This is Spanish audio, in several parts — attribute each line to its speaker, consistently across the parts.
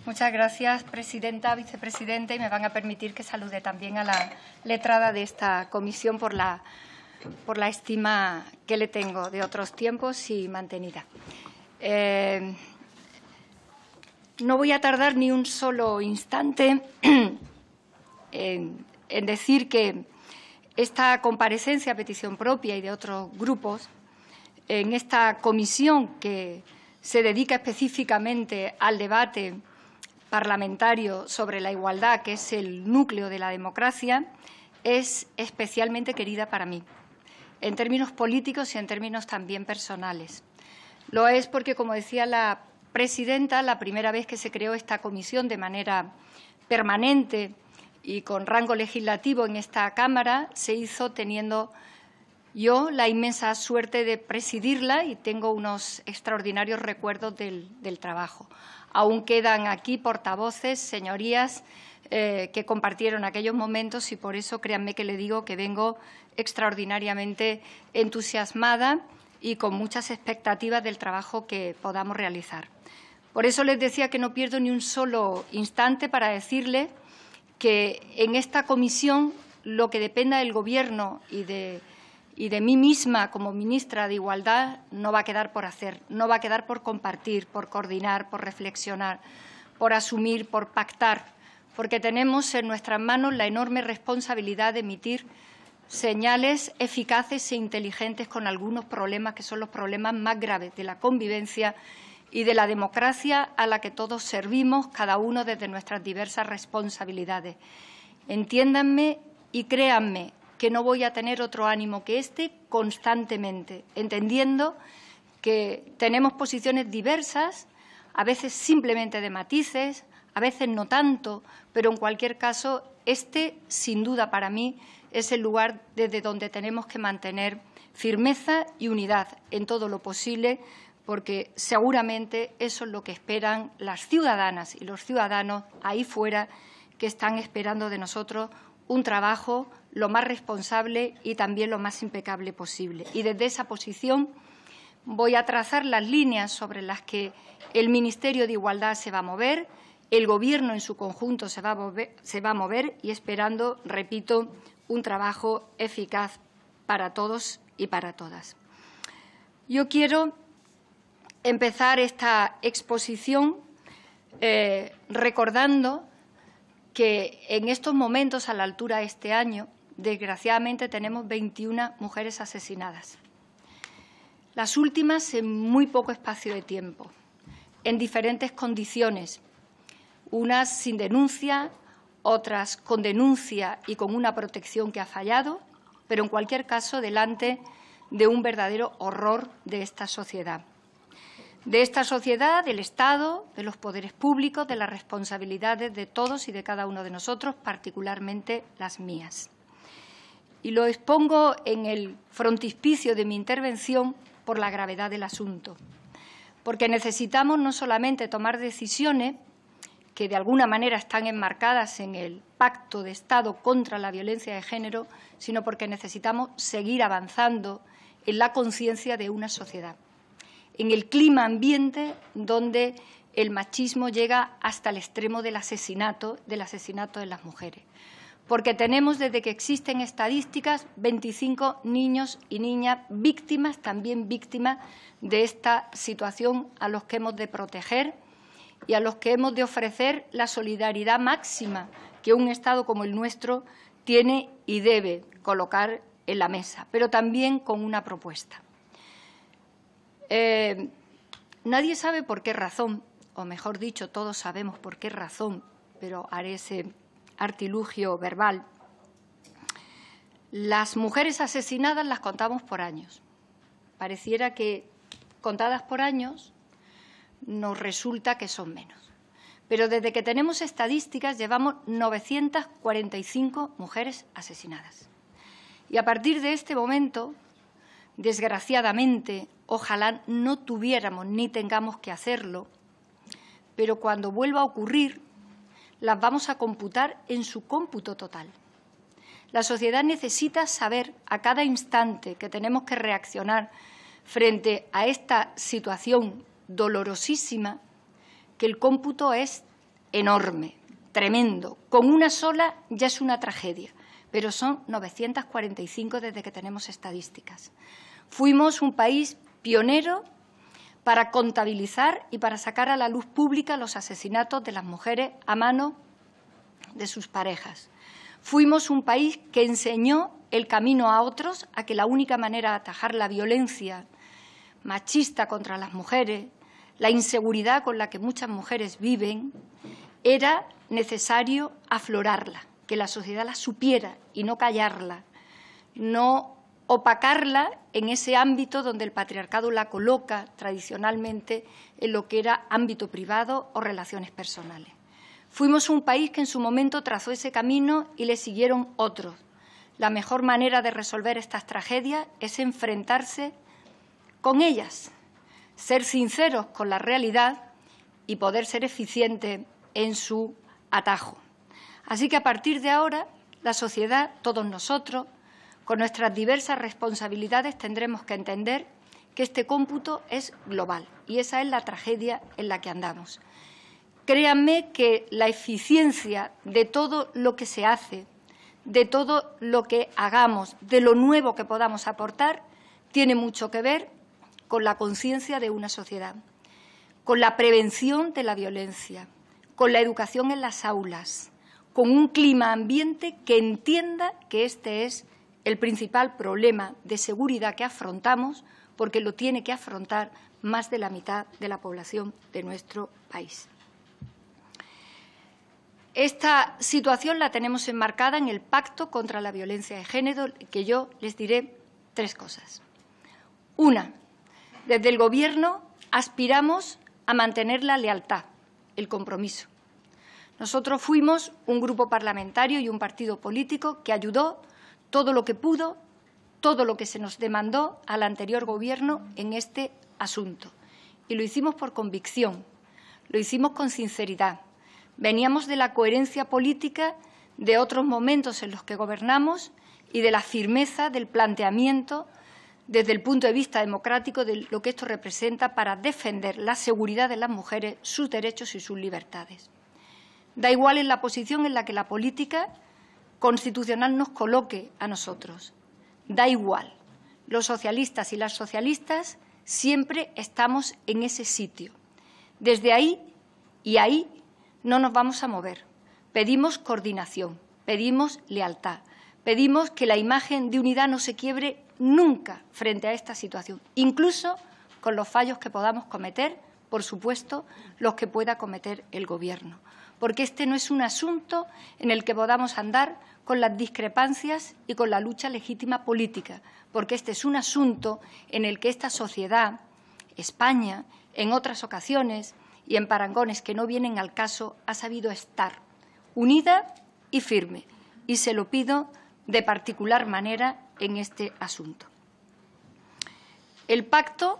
Speaker 1: Muchas gracias, presidenta, vicepresidente, y me van a permitir que salude también a la letrada de esta comisión por la estima que le tengo de otros tiempos y mantenida. No voy a tardar ni un solo instante en decir que esta comparecencia a petición propia y de otros grupos en esta comisión que se dedica específicamente al debate parlamentario sobre la igualdad, que es el núcleo de la democracia, es especialmente querida para mí, en términos políticos y en términos también personales. Lo es porque, como decía la presidenta, la primera vez que se creó esta comisión de manera permanente y con rango legislativo en esta Cámara, se hizo teniendo yo la inmensa suerte de presidirla y tengo unos extraordinarios recuerdos del trabajo. Aún quedan aquí portavoces, señorías, que compartieron aquellos momentos y por eso créanme que le digo que vengo extraordinariamente entusiasmada y con muchas expectativas del trabajo que podamos realizar. Por eso les decía que no pierdo ni un solo instante para decirle que en esta comisión lo que dependa del Gobierno y de mí misma como ministra de Igualdad no va a quedar por hacer, no va a quedar por compartir, por coordinar, por reflexionar, por asumir, por pactar, porque tenemos en nuestras manos la enorme responsabilidad de emitir señales eficaces e inteligentes con algunos problemas que son los problemas más graves de la convivencia y de la democracia a la que todos servimos, cada uno desde nuestras diversas responsabilidades. Entiéndanme y créanme que no voy a tener otro ánimo que este constantemente, entendiendo que tenemos posiciones diversas, a veces simplemente de matices, a veces no tanto, pero en cualquier caso, este, sin duda para mí, es el lugar desde donde tenemos que mantener firmeza y unidad en todo lo posible, porque seguramente eso es lo que esperan las ciudadanas y los ciudadanos ahí fuera, que están esperando de nosotros un trabajo lo más responsable y también lo más impecable posible. Y desde esa posición voy a trazar las líneas sobre las que el Ministerio de Igualdad se va a mover, el Gobierno en su conjunto se va a mover y esperando, repito, un trabajo eficaz para todos y para todas. Yo quiero empezar esta exposición recordando que en estos momentos, a la altura de este año, desgraciadamente tenemos 21 mujeres asesinadas. Las últimas en muy poco espacio de tiempo, en diferentes condiciones, unas sin denuncia, otras con denuncia y con una protección que ha fallado, pero en cualquier caso delante de un verdadero horror de esta sociedad. De esta sociedad, del Estado, de los poderes públicos, de las responsabilidades de todos y de cada uno de nosotros, particularmente las mías. Y lo expongo en el frontispicio de mi intervención por la gravedad del asunto, porque necesitamos no solamente tomar decisiones que de alguna manera están enmarcadas en el Pacto de Estado contra la violencia de género, sino porque necesitamos seguir avanzando en la conciencia de una sociedad, en el clima ambiente donde el machismo llega hasta el extremo del asesinato de las mujeres. Porque tenemos, desde que existen estadísticas, 25 niños y niñas víctimas, también víctimas de esta situación, a los que hemos de proteger y a los que hemos de ofrecer la solidaridad máxima que un Estado como el nuestro tiene y debe colocar en la mesa, pero también con una propuesta. Nadie sabe por qué razón, o mejor dicho, todos sabemos por qué razón, pero haré ese artilugio verbal. Las mujeres asesinadas las contamos por años. Pareciera que, contadas por años, nos resulta que son menos. Pero desde que tenemos estadísticas llevamos 945 mujeres asesinadas. Y a partir de este momento, desgraciadamente, ojalá no tuviéramos ni tengamos que hacerlo, pero cuando vuelva a ocurrir, las vamos a computar en su cómputo total. La sociedad necesita saber a cada instante que tenemos que reaccionar frente a esta situación dolorosísima, que el cómputo es enorme, tremendo. Con una sola ya es una tragedia, pero son 945 desde que tenemos estadísticas. Fuimos un país pionero para contabilizar y para sacar a la luz pública los asesinatos de las mujeres a mano de sus parejas. Fuimos un país que enseñó el camino a otros a que la única manera de atajar la violencia machista contra las mujeres, la inseguridad con la que muchas mujeres viven, era necesario aflorarla, que la sociedad la supiera y no callarla, no opacarla en ese ámbito donde el patriarcado la coloca tradicionalmente en lo que era ámbito privado o relaciones personales. Fuimos un país que en su momento trazó ese camino y le siguieron otros. La mejor manera de resolver estas tragedias es enfrentarse con ellas, ser sinceros con la realidad y poder ser eficientes en su atajo. Así que a partir de ahora, la sociedad, todos nosotros, con nuestras diversas responsabilidades, tendremos que entender que este cómputo es global y esa es la tragedia en la que andamos. Créanme que la eficiencia de todo lo que se hace, de todo lo que hagamos, de lo nuevo que podamos aportar, tiene mucho que ver con la conciencia de una sociedad, con la prevención de la violencia, con la educación en las aulas, con un clima ambiente que entienda que este es el principal problema de seguridad que afrontamos, porque lo tiene que afrontar más de la mitad de la población de nuestro país. Esta situación la tenemos enmarcada en el Pacto contra la Violencia de Género, que yo les diré tres cosas. Una, desde el Gobierno aspiramos a mantener la lealtad, el compromiso. Nosotros fuimos un grupo parlamentario y un partido político que ayudó todo lo que pudo, todo lo que se nos demandó al anterior Gobierno en este asunto. Y lo hicimos por convicción, lo hicimos con sinceridad. Veníamos de la coherencia política de otros momentos en los que gobernamos y de la firmeza del planteamiento desde el punto de vista democrático de lo que esto representa para defender la seguridad de las mujeres, sus derechos y sus libertades. Da igual en la posición en la que la política constitucional nos coloque a nosotros. Da igual. Los socialistas y las socialistas siempre estamos en ese sitio. Desde ahí y ahí no nos vamos a mover. Pedimos coordinación, pedimos lealtad, pedimos que la imagen de unidad no se quiebre nunca frente a esta situación, incluso con los fallos que podamos cometer, por supuesto, los que pueda cometer el Gobierno. Porque este no es un asunto en el que podamos andar con las discrepancias y con la lucha legítima política, porque este es un asunto en el que esta sociedad, España, en otras ocasiones y en parangones que no vienen al caso, ha sabido estar unida y firme, y se lo pido de particular manera en este asunto. El pacto,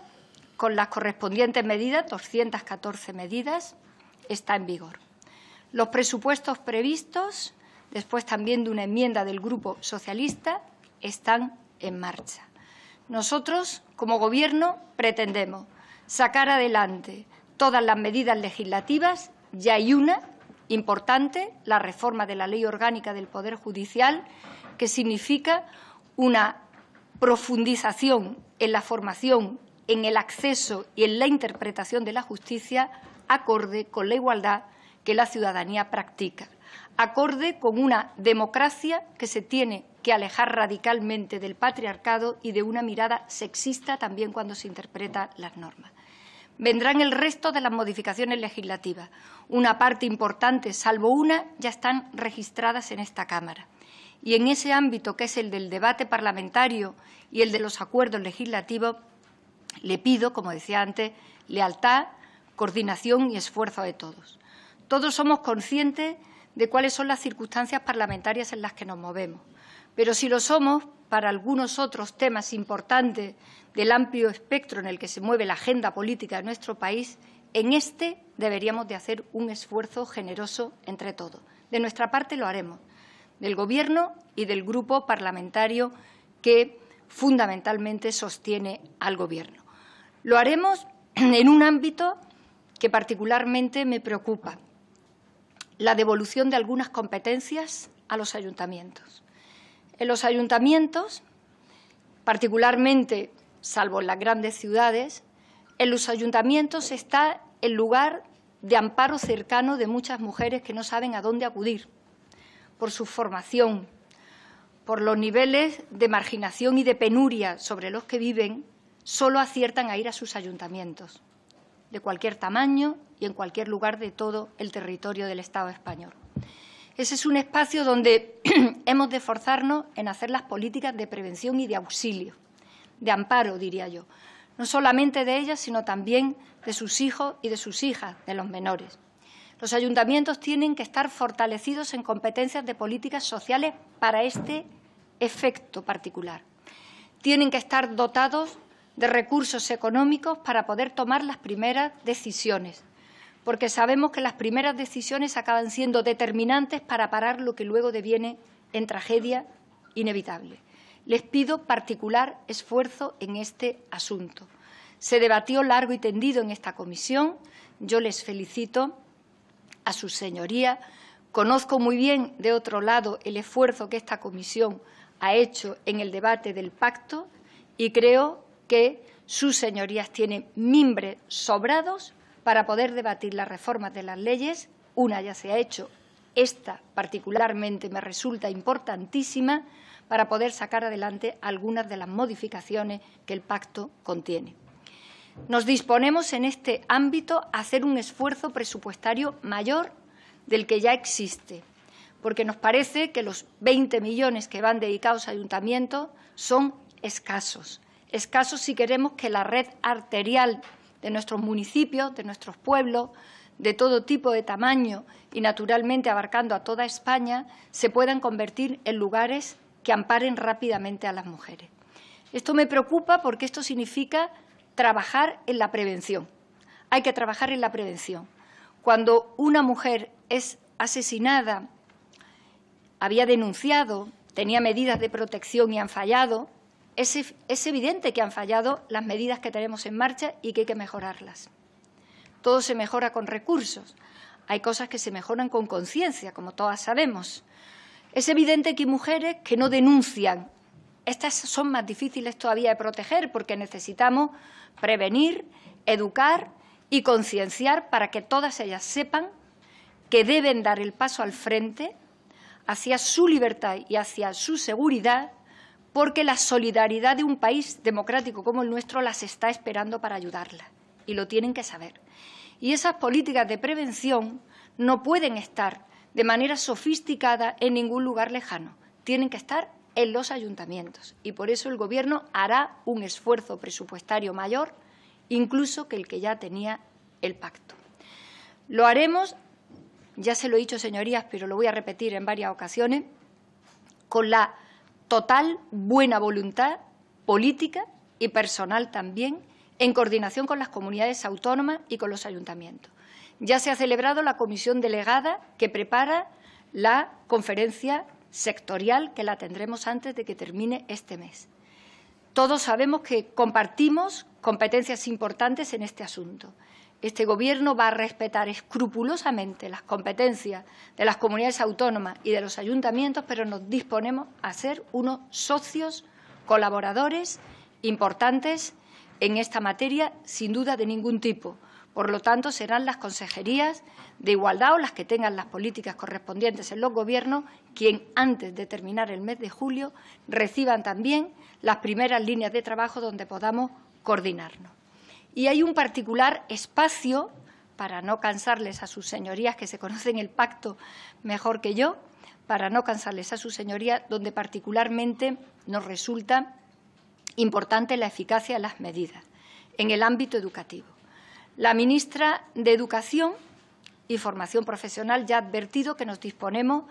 Speaker 1: con las correspondientes medidas, 214 medidas, está en vigor. Los presupuestos previstos, después también de una enmienda del Grupo Socialista, están en marcha. Nosotros, como Gobierno, pretendemos sacar adelante todas las medidas legislativas. Ya hay una importante, la reforma de la Ley Orgánica del Poder Judicial, que significa una profundización en la formación, en el acceso y en la interpretación de la justicia acorde con la igualdad que la ciudadanía practica, acorde con una democracia que se tiene que alejar radicalmente del patriarcado y de una mirada sexista también cuando se interpretan las normas. Vendrán el resto de las modificaciones legislativas. Una parte importante, salvo una, ya están registradas en esta Cámara. Y en ese ámbito, que es el del debate parlamentario y el de los acuerdos legislativos, le pido, como decía antes, lealtad, coordinación y esfuerzo de todos. Todos somos conscientes de cuáles son las circunstancias parlamentarias en las que nos movemos, pero si lo somos para algunos otros temas importantes del amplio espectro en el que se mueve la agenda política de nuestro país, en este deberíamos de hacer un esfuerzo generoso entre todos. De nuestra parte lo haremos, del Gobierno y del grupo parlamentario que fundamentalmente sostiene al Gobierno. Lo haremos en un ámbito que particularmente me preocupa, la devolución de algunas competencias a los ayuntamientos. En los ayuntamientos, particularmente, salvo en las grandes ciudades, en los ayuntamientos está el lugar de amparo cercano de muchas mujeres que no saben a dónde acudir, por su formación, por los niveles de marginación y de penuria sobre los que viven, solo aciertan a ir a sus ayuntamientos, de cualquier tamaño y en cualquier lugar de todo el territorio del Estado español. Ese es un espacio donde hemos de esforzarnos en hacer las políticas de prevención y de auxilio, de amparo, diría yo, no solamente de ellas, sino también de sus hijos y de sus hijas, de los menores. Los ayuntamientos tienen que estar fortalecidos en competencias de políticas sociales para este efecto particular. Tienen que estar dotados de recursos económicos para poder tomar las primeras decisiones, porque sabemos que las primeras decisiones acaban siendo determinantes para parar lo que luego deviene en tragedia inevitable. Les pido particular esfuerzo en este asunto. Se debatió largo y tendido en esta comisión. Yo les felicito a sus señorías. Conozco muy bien, de otro lado, el esfuerzo que esta comisión ha hecho en el debate del pacto y creo que sus señorías tienen mimbres sobrados para poder debatir las reformas de las leyes. Una ya se ha hecho, esta particularmente me resulta importantísima para poder sacar adelante algunas de las modificaciones que el pacto contiene. Nos disponemos en este ámbito a hacer un esfuerzo presupuestario mayor del que ya existe, porque nos parece que los 20 millones que van dedicados a ayuntamientos son escasos. Escasos si queremos que la red arterial de nuestros municipios, de nuestros pueblos, de todo tipo de tamaño y, naturalmente, abarcando a toda España, se puedan convertir en lugares que amparen rápidamente a las mujeres. Esto me preocupa porque esto significa trabajar en la prevención. Hay que trabajar en la prevención. Cuando una mujer es asesinada, había denunciado, tenía medidas de protección y han fallado, es evidente que han fallado las medidas que tenemos en marcha y que hay que mejorarlas. Todo se mejora con recursos. Hay cosas que se mejoran con conciencia, como todas sabemos. Es evidente que hay mujeres que no denuncian. Estas son más difíciles todavía de proteger porque necesitamos prevenir, educar y concienciar para que todas ellas sepan que deben dar el paso al frente hacia su libertad y hacia su seguridad, porque la solidaridad de un país democrático como el nuestro las está esperando para ayudarlas, y lo tienen que saber. Y esas políticas de prevención no pueden estar de manera sofisticada en ningún lugar lejano, tienen que estar en los ayuntamientos, y por eso el Gobierno hará un esfuerzo presupuestario mayor, incluso que el que ya tenía el pacto. Lo haremos, ya se lo he dicho, señorías, pero lo voy a repetir en varias ocasiones, con la total buena voluntad política y personal también, en coordinación con las comunidades autónomas y con los ayuntamientos. Ya se ha celebrado la comisión delegada que prepara la conferencia sectorial, que la tendremos antes de que termine este mes. Todos sabemos que compartimos competencias importantes en este asunto. Este Gobierno va a respetar escrupulosamente las competencias de las comunidades autónomas y de los ayuntamientos, pero nos disponemos a ser unos socios colaboradores importantes en esta materia, sin duda de ningún tipo. Por lo tanto, serán las consejerías de Igualdad o las que tengan las políticas correspondientes en los Gobiernos quien, antes de terminar el mes de julio, reciban también las primeras líneas de trabajo donde podamos coordinarnos. Y hay un particular espacio, para no cansarles a sus señorías, que se conocen el pacto mejor que yo, para no cansarles a sus señorías, donde particularmente nos resulta importante la eficacia de las medidas en el ámbito educativo. La ministra de Educación y Formación Profesional ya ha advertido que nos disponemos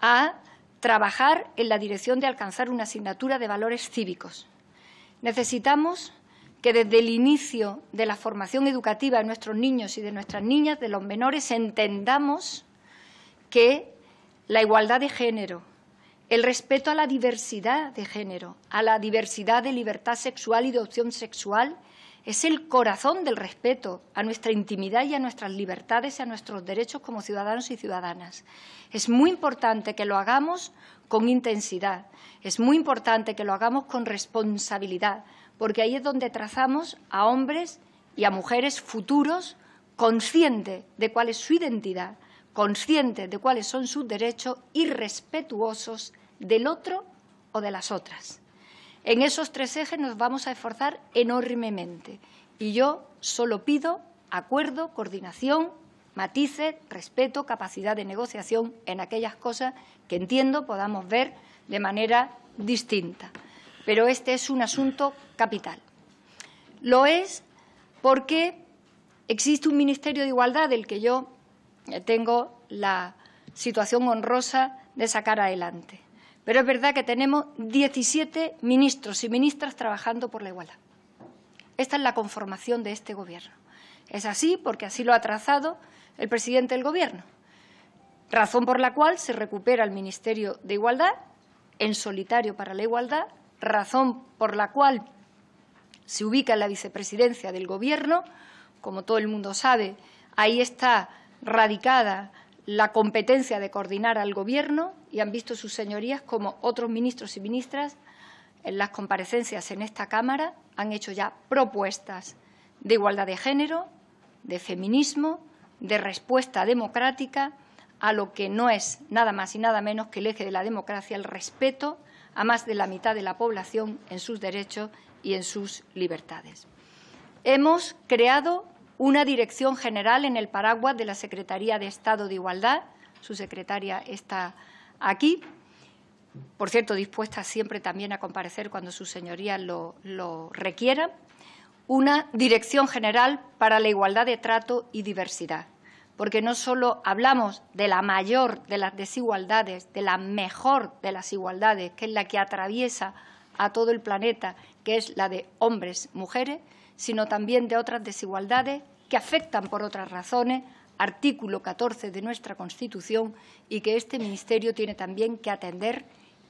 Speaker 1: a trabajar en la dirección de alcanzar una asignatura de valores cívicos. Necesitamos que desde el inicio de la formación educativa de nuestros niños y de nuestras niñas, de los menores, entendamos que la igualdad de género, el respeto a la diversidad de género, a la diversidad de libertad sexual y de opción sexual, es el corazón del respeto a nuestra intimidad y a nuestras libertades y a nuestros derechos como ciudadanos y ciudadanas. Es muy importante que lo hagamos con intensidad, es muy importante que lo hagamos con responsabilidad, porque ahí es donde trazamos a hombres y a mujeres futuros conscientes de cuál es su identidad, conscientes de cuáles son sus derechos y respetuosos del otro o de las otras. En esos tres ejes nos vamos a esforzar enormemente y yo solo pido acuerdo, coordinación, matices, respeto, capacidad de negociación en aquellas cosas que entiendo podamos ver de manera distinta. Pero este es un asunto capital. Lo es porque existe un Ministerio de Igualdad del que yo tengo la situación honrosa de sacar adelante. Pero es verdad que tenemos 17 ministros y ministras trabajando por la igualdad. Esta es la conformación de este Gobierno. Es así porque así lo ha trazado el presidente del Gobierno, razón por la cual se recupera el Ministerio de Igualdad en solitario para la igualdad, razón por la cual se ubica en la vicepresidencia del Gobierno. Como todo el mundo sabe, ahí está radicada la competencia de coordinar al Gobierno y han visto sus señorías como otros ministros y ministras en las comparecencias en esta Cámara han hecho ya propuestas de igualdad de género, de feminismo, de respuesta democrática a lo que no es nada más y nada menos que el eje de la democracia, el respeto a más de la mitad de la población en sus derechos y en sus libertades. Hemos creado una dirección general en el paraguas de la Secretaría de Estado de Igualdad. Su secretaria está aquí, por cierto, dispuesta siempre también a comparecer cuando sus señorías lo requieran. Una dirección general para la igualdad de trato y diversidad, porque no solo hablamos de la mayor de las desigualdades, de la mejor de las igualdades, que es la que atraviesa a todo el planeta, que es la de hombres-mujeres, sino también de otras desigualdades que afectan por otras razones, artículo 14 de nuestra Constitución, y que este Ministerio tiene también que atender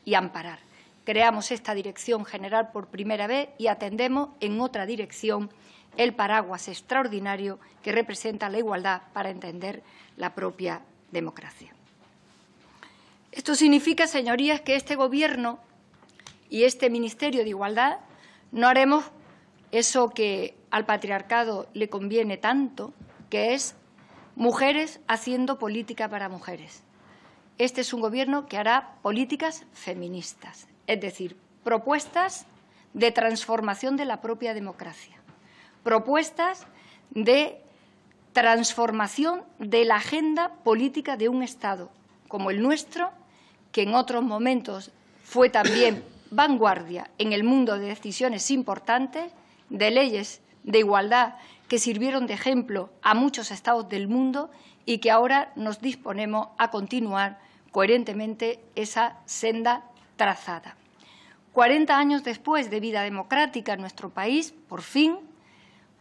Speaker 1: y amparar. Creamos esta dirección general por primera vez y atendemos en otra dirección el paraguas extraordinario que representa la igualdad para entender la propia democracia. Esto significa, señorías, que este Gobierno y este Ministerio de Igualdad no haremos eso que al patriarcado le conviene tanto, que es mujeres haciendo política para mujeres. Este es un Gobierno que hará políticas feministas, es decir, propuestas de transformación de la propia democracia, propuestas de transformación de la agenda política de un Estado como el nuestro, que en otros momentos fue también vanguardia en el mundo de decisiones importantes, de leyes de igualdad que sirvieron de ejemplo a muchos Estados del mundo y que ahora nos disponemos a continuar coherentemente esa senda trazada. 40 años después de vida democrática en nuestro país, por fin,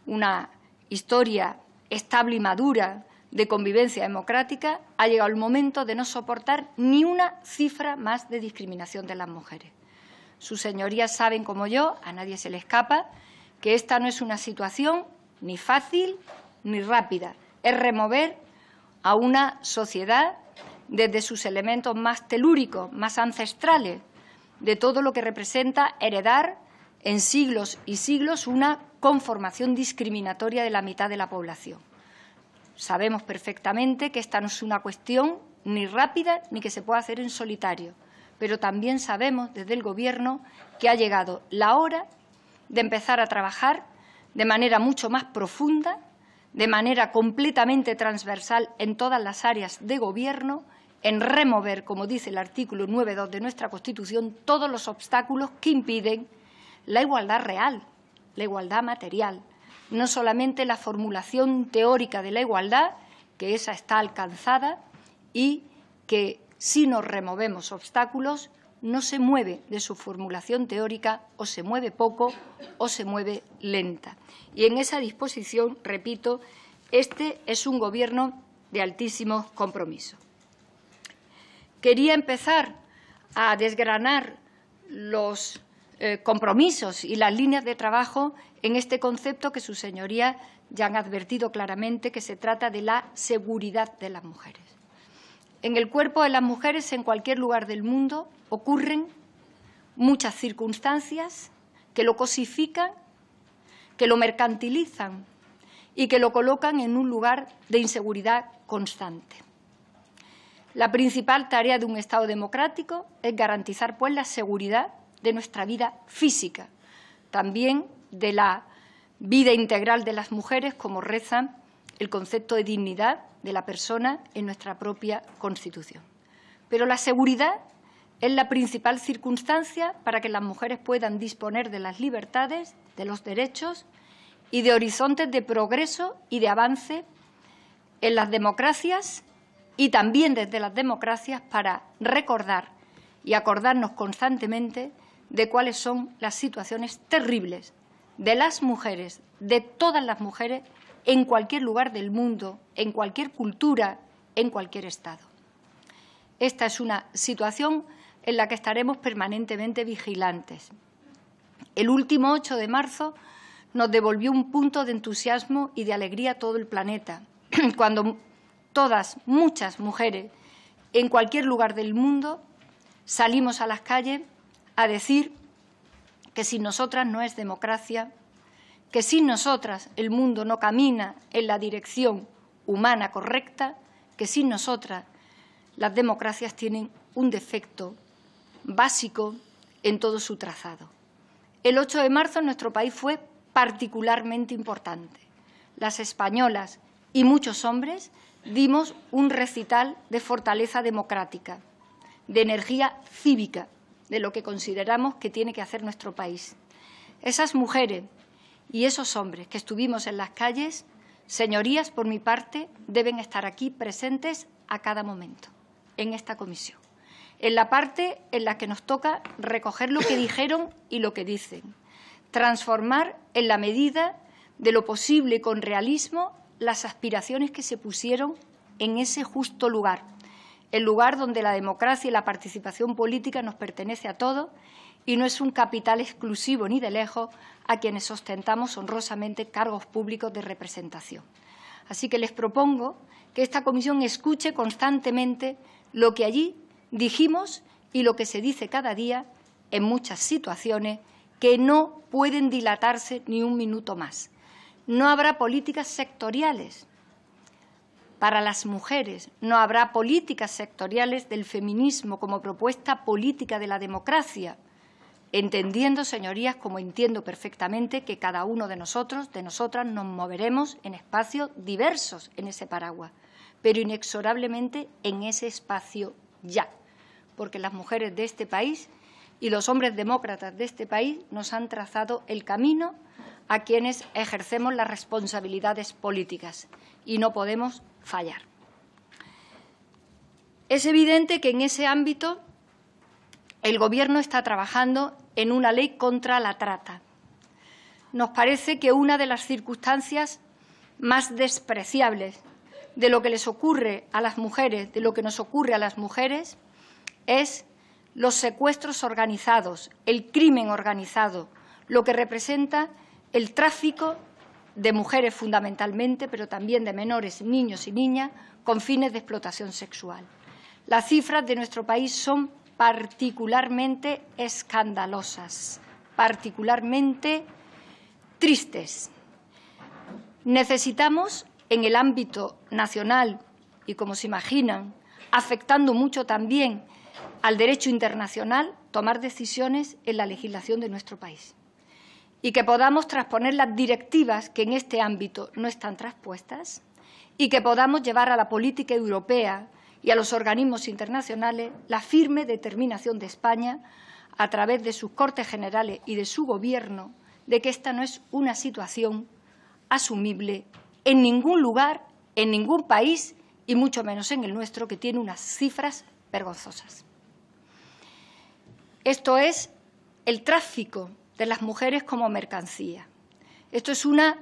Speaker 1: una historia estable y madura de convivencia democrática, ha llegado el momento de no soportar ni una cifra más de discriminación de las mujeres. Sus señorías saben como yo, a nadie se le escapa, que esta no es una situación ni fácil ni rápida. Es remover a una sociedad desde sus elementos más telúricos, más ancestrales, de todo lo que representa heredar en siglos y siglos una conformación discriminatoria de la mitad de la población. Sabemos perfectamente que esta no es una cuestión ni rápida ni que se pueda hacer en solitario, pero también sabemos desde el Gobierno que ha llegado la hora de empezar a trabajar de manera mucho más profunda, de manera completamente transversal en todas las áreas de Gobierno, en remover, como dice el artículo 9.2 de nuestra Constitución, todos los obstáculos que impiden la igualdad real, la igualdad material, no solamente la formulación teórica de la igualdad, que esa está alcanzada y que si nos removemos obstáculos no se mueve de su formulación teórica o se mueve poco o se mueve lenta. Y en esa disposición, repito, este es un Gobierno de altísimo compromiso. Quería empezar a desgranar los compromisos y las líneas de trabajo en este concepto que sus señorías ya han advertido claramente, que se trata de la seguridad de las mujeres. En el cuerpo de las mujeres, en cualquier lugar del mundo, ocurren muchas circunstancias que lo cosifican, que lo mercantilizan y que lo colocan en un lugar de inseguridad constante. La principal tarea de un Estado democrático es garantizar, pues, la seguridad de nuestra vida física, también de la vida integral de las mujeres, como reza el concepto de dignidad de la persona en nuestra propia Constitución. Pero la seguridad es la principal circunstancia para que las mujeres puedan disponer de las libertades, de los derechos y de horizontes de progreso y de avance en las democracias y también desde las democracias, para recordar y acordarnos constantemente de cuáles son las situaciones terribles de las mujeres, de todas las mujeres, en cualquier lugar del mundo, en cualquier cultura, en cualquier Estado. Esta es una situación en la que estaremos permanentemente vigilantes. El último 8 de marzo nos devolvió un punto de entusiasmo y de alegría a todo el planeta, cuando muchas mujeres, en cualquier lugar del mundo, salimos a las calles a decir que sin nosotras no es democracia, que sin nosotras el mundo no camina en la dirección humana correcta, que sin nosotras las democracias tienen un defecto básico en todo su trazado. El 8 de marzo en nuestro país fue particularmente importante. Las españolas y muchos hombres dimos un recital de fortaleza democrática, de energía cívica, de lo que consideramos que tiene que hacer nuestro país. Esas mujeres y esos hombres que estuvimos en las calles, señorías, por mi parte, deben estar aquí presentes a cada momento, en esta comisión, en la parte en la que nos toca recoger lo que dijeron y lo que dicen, transformar en la medida de lo posible y con realismo las aspiraciones que se pusieron en ese justo lugar, el lugar donde la democracia y la participación política nos pertenece a todos y no es un capital exclusivo ni de lejos a quienes ostentamos honrosamente cargos públicos de representación. Así que les propongo que esta comisión escuche constantemente lo que allí dijimos y lo que se dice cada día en muchas situaciones que no pueden dilatarse ni un minuto más. No habrá políticas sectoriales para las mujeres, no habrá políticas sectoriales del feminismo como propuesta política de la democracia, entendiendo, señorías, como entiendo perfectamente, que cada uno de nosotros, de nosotras, nos moveremos en espacios diversos en ese paraguas, pero inexorablemente en ese espacio ya, porque las mujeres de este país y los hombres demócratas de este país nos han trazado el camino a quienes ejercemos las responsabilidades políticas y no podemos fallar. Es evidente que en ese ámbito el Gobierno está trabajando en una ley contra la trata. Nos parece que una de las circunstancias más despreciables de lo que les ocurre a las mujeres, de lo que nos ocurre a las mujeres, es los secuestros organizados, el crimen organizado, lo que representa el tráfico de mujeres fundamentalmente, pero también de menores, niños y niñas, con fines de explotación sexual. Las cifras de nuestro país son particularmente escandalosas, particularmente tristes. Necesitamos, en el ámbito nacional y, como se imaginan, afectando mucho también al derecho internacional, tomar decisiones en la legislación de nuestro país y que podamos transponer las directivas que en este ámbito no están transpuestas y que podamos llevar a la política europea y a los organismos internacionales la firme determinación de España, a través de sus Cortes Generales y de su Gobierno, de que esta no es una situación asumible en ningún lugar, en ningún país y mucho menos en el nuestro, que tiene unas cifras vergonzosas. Esto es el tráfico de las mujeres como mercancía. Esto es una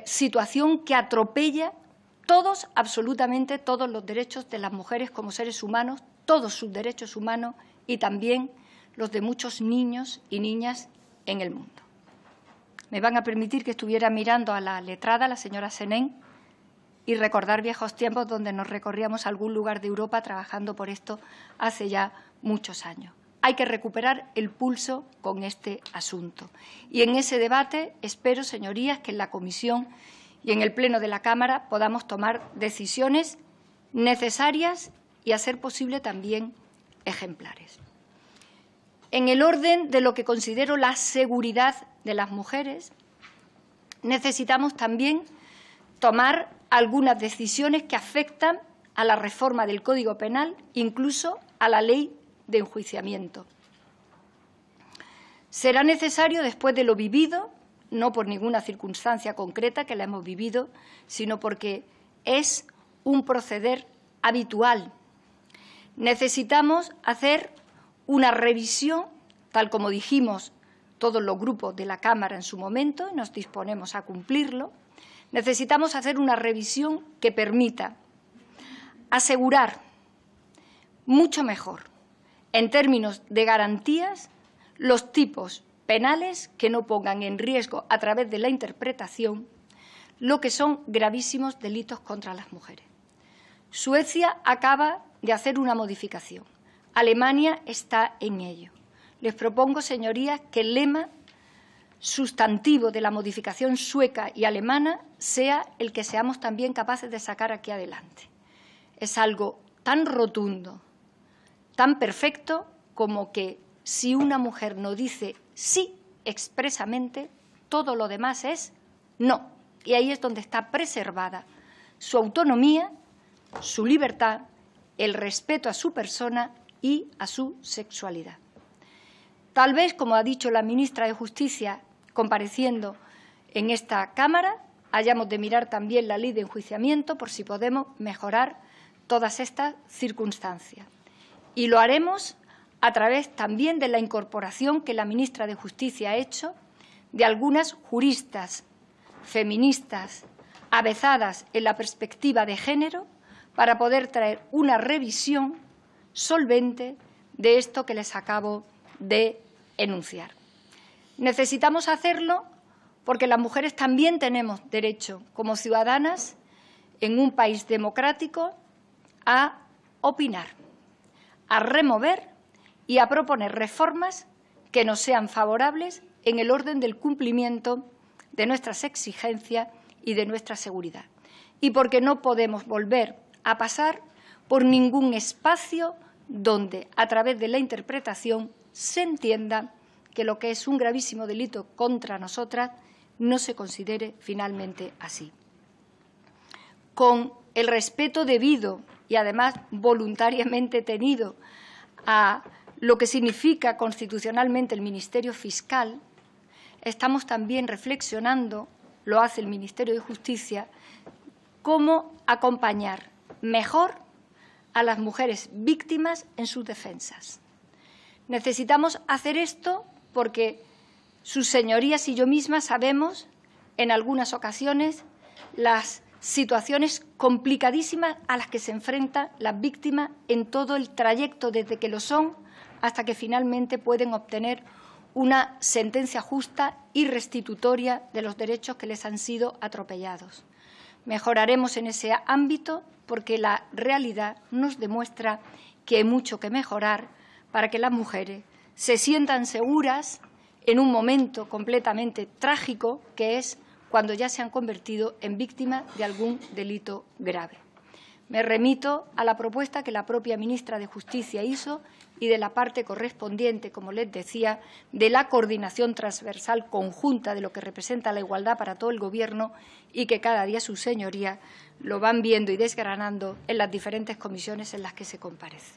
Speaker 1: situación que atropella todos, absolutamente todos los derechos de las mujeres como seres humanos, todos sus derechos humanos y también los de muchos niños y niñas en el mundo. Me van a permitir que estuviera mirando a la letrada, la señora Senén, y recordar viejos tiempos donde nos recorríamos a algún lugar de Europa trabajando por esto hace ya muchos años. Hay que recuperar el pulso con este asunto. Y en ese debate espero, señorías, que en la comisión y en el Pleno de la Cámara podamos tomar decisiones necesarias y, a ser posible, también ejemplares. En el orden de lo que considero la seguridad de las mujeres, necesitamos también tomar algunas decisiones que afectan a la reforma del Código Penal, incluso a la ley de enjuiciamiento. Será necesario, después de lo vivido, no por ninguna circunstancia concreta que la hemos vivido, sino porque es un proceder habitual. Necesitamos hacer una revisión, tal como dijimos todos los grupos de la Cámara en su momento, y nos disponemos a cumplirlo. Necesitamos hacer una revisión que permita asegurar mucho mejor, en términos de garantías, los tipos penales que no pongan en riesgo, a través de la interpretación, lo que son gravísimos delitos contra las mujeres. Suecia acaba de hacer una modificación. Alemania está en ello. Les propongo, señorías, que el lema sustantivo de la modificación sueca y alemana sea el que seamos también capaces de sacar aquí adelante. Es algo tan rotundo, tan perfecto, como que si una mujer no dice sí expresamente, todo lo demás es no. Y ahí es donde está preservada su autonomía, su libertad, el respeto a su persona y a su sexualidad. Tal vez, como ha dicho la ministra de Justicia compareciendo en esta Cámara, hayamos de mirar también la ley de enjuiciamiento por si podemos mejorar todas estas circunstancias. Y lo haremos a través también de la incorporación que la ministra de Justicia ha hecho de algunas juristas feministas avezadas en la perspectiva de género para poder traer una revisión solvente de esto que les acabo de enunciar. Necesitamos hacerlo porque las mujeres también tenemos derecho, como ciudadanas en un país democrático, a opinar, a remover y a proponer reformas que nos sean favorables en el orden del cumplimiento de nuestras exigencias y de nuestra seguridad. Y porque no podemos volver a pasar por ningún espacio donde, a través de la interpretación, se entienda que lo que es un gravísimo delito contra nosotras no se considere finalmente así. Con el respeto debido y, además, voluntariamente tenido a lo que significa constitucionalmente el Ministerio Fiscal, estamos también reflexionando, lo hace el Ministerio de Justicia, cómo acompañar mejor a las mujeres víctimas en sus defensas. Necesitamos hacer esto porque sus señorías y yo misma sabemos, en algunas ocasiones, las situaciones complicadísimas a las que se enfrentan las víctimas en todo el trayecto desde que lo son hasta que finalmente pueden obtener una sentencia justa y restitutoria de los derechos que les han sido atropellados. Mejoraremos en ese ámbito porque la realidad nos demuestra que hay mucho que mejorar para que las mujeres se sientan seguras en un momento completamente trágico, que es cuando ya se han convertido en víctimas de algún delito grave. Me remito a la propuesta que la propia ministra de Justicia hizo y de la parte correspondiente, como les decía, de la coordinación transversal conjunta de lo que representa la igualdad para todo el Gobierno y que cada día sus señorías lo van viendo y desgranando en las diferentes comisiones en las que se comparece.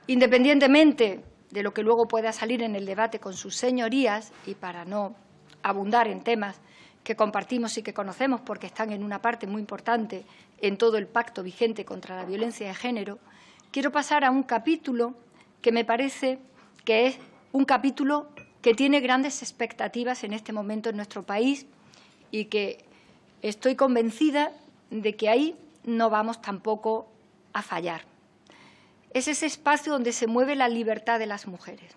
Speaker 1: Independientemente de lo que luego pueda salir en el debate con sus señorías, y para no abundar en temas que compartimos y que conocemos porque están en una parte muy importante en todo el pacto vigente contra la violencia de género, quiero pasar a un capítulo que me parece que es un capítulo que tiene grandes expectativas en este momento en nuestro país y que estoy convencida de que ahí no vamos tampoco a fallar. es ese espacio donde se mueve la libertad de las mujeres.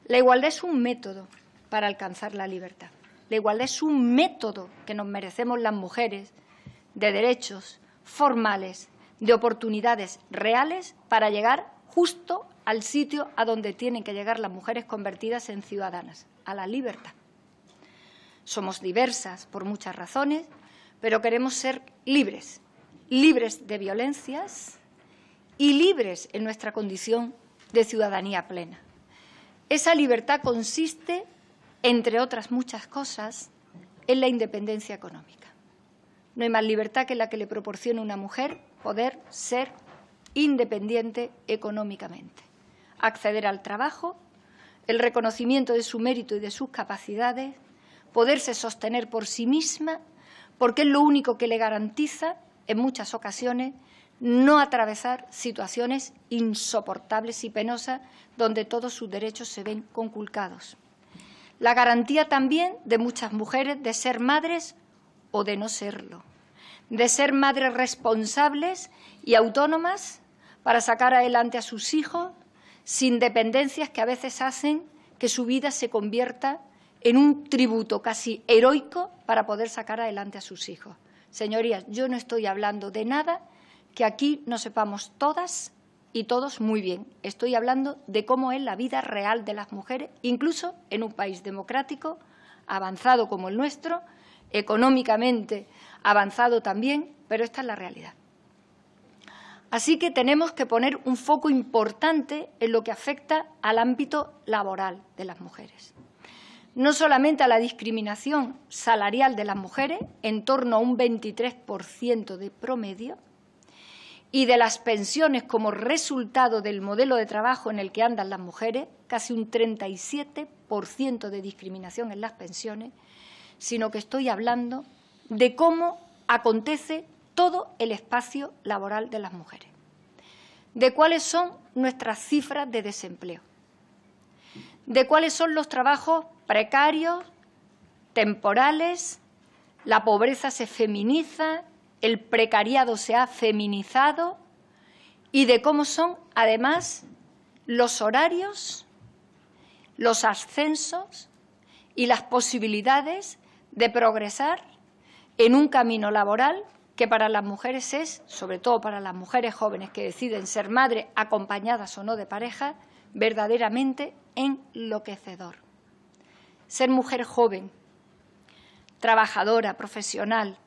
Speaker 1: La igualdad es un método para alcanzar la libertad. La igualdad es un método que nos merecemos las mujeres de derechos formales, de oportunidades reales para llegar justo al sitio a donde tienen que llegar las mujeres convertidas en ciudadanas, a la libertad. Somos diversas por muchas razones, pero queremos ser libres, libres de violencias y libres en nuestra condición de ciudadanía plena. Esa libertad consiste, entre otras muchas cosas, en la independencia económica. No hay más libertad que la que le proporciona a una mujer poder ser independiente económicamente, acceder al trabajo, el reconocimiento de su mérito y de sus capacidades, poderse sostener por sí misma, porque es lo único que le garantiza, en muchas ocasiones, no atravesar situaciones insoportables y penosas donde todos sus derechos se ven conculcados. La garantía también de muchas mujeres de ser madres o de no serlo, de ser madres responsables y autónomas para sacar adelante a sus hijos sin dependencias que a veces hacen que su vida se convierta en un tributo casi heroico para poder sacar adelante a sus hijos. Señorías, yo no estoy hablando de nada que aquí no sepamos todas y todos muy bien. Estoy hablando de cómo es la vida real de las mujeres, incluso en un país democrático, avanzado como el nuestro, económicamente avanzado también, pero esta es la realidad. Así que tenemos que poner un foco importante en lo que afecta al ámbito laboral de las mujeres. No solamente a la discriminación salarial de las mujeres, en torno a un 23% de promedio, y de las pensiones como resultado del modelo de trabajo en el que andan las mujeres, casi un 37% de discriminación en las pensiones, sino que estoy hablando de cómo acontece todo el espacio laboral de las mujeres, de cuáles son nuestras cifras de desempleo, de cuáles son los trabajos precarios, temporales, la pobreza se feminiza, el precariado se ha feminizado y de cómo son, además, los horarios, los ascensos y las posibilidades de progresar en un camino laboral que para las mujeres es, sobre todo para las mujeres jóvenes que deciden ser madres acompañadas o no de pareja, verdaderamente enloquecedor. Ser mujer joven, trabajadora, profesional,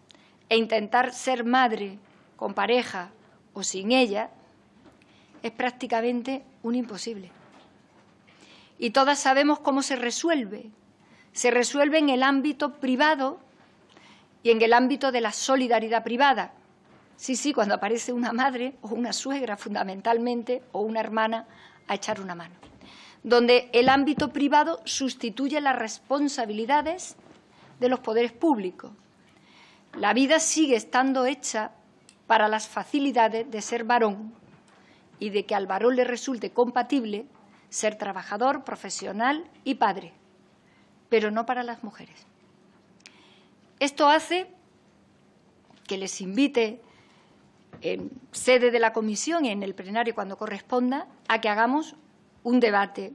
Speaker 1: e intentar ser madre con pareja o sin ella es prácticamente un imposible. Y todas sabemos cómo se resuelve. Se resuelve en el ámbito privado y en el ámbito de la solidaridad privada. Sí, cuando aparece una madre o una suegra fundamentalmente o una hermana a echar una mano, donde el ámbito privado sustituye las responsabilidades de los poderes públicos. La vida sigue estando hecha para las facilidades de ser varón y de que al varón le resulte compatible ser trabajador, profesional y padre, pero no para las mujeres. Esto hace que les invite en sede de la comisión y en el plenario cuando corresponda a que hagamos un debate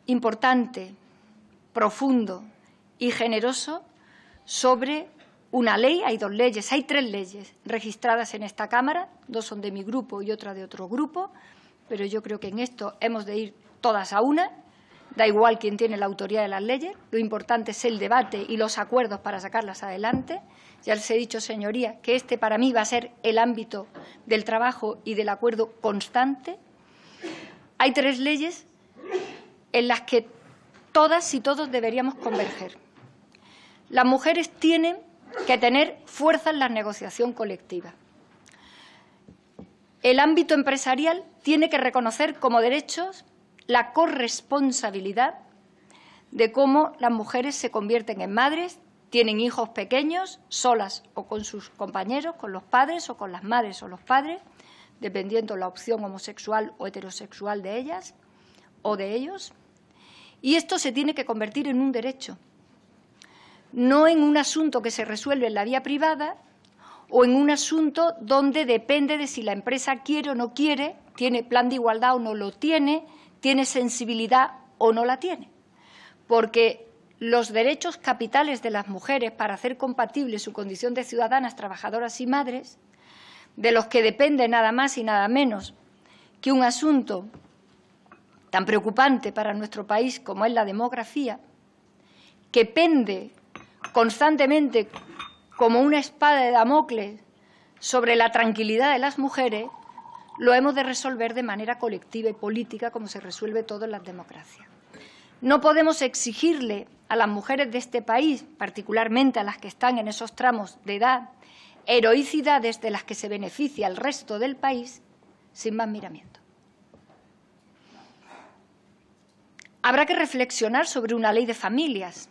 Speaker 1: importante, profundo y generoso sobre una ley. Hay dos leyes, hay tres leyes registradas en esta Cámara, dos son de mi grupo y otra de otro grupo, pero yo creo que en esto hemos de ir todas a una. Da igual quién tiene la autoridad de las leyes, lo importante es el debate y los acuerdos para sacarlas adelante. Ya les he dicho, señorías, que este para mí va a ser el ámbito del trabajo y del acuerdo constante. Hay tres leyes en las que todas y todos deberíamos converger. Las mujeres tienen que tener fuerza en la negociación colectiva. El ámbito empresarial tiene que reconocer como derechos la corresponsabilidad de cómo las mujeres se convierten en madres, tienen hijos pequeños, solas o con sus compañeros, con los padres o con las madres o los padres, dependiendo la opción homosexual o heterosexual de ellas o de ellos. Y esto se tiene que convertir en un derecho, no en un asunto que se resuelve en la vía privada o en un asunto donde depende de si la empresa quiere o no quiere, tiene plan de igualdad o no lo tiene sensibilidad o no la tiene. Porque los derechos capitales de las mujeres para hacer compatible su condición de ciudadanas, trabajadoras y madres, de los que depende nada más y nada menos que un asunto tan preocupante para nuestro país como es la demografía, que pende constantemente como una espada de Damocles sobre la tranquilidad de las mujeres, lo hemos de resolver de manera colectiva y política, como se resuelve todo en las democracias. No podemos exigirle a las mujeres de este país, particularmente a las que están en esos tramos de edad, heroicidades de las que se beneficia el resto del país sin más miramiento. Habrá que reflexionar sobre una ley de familias,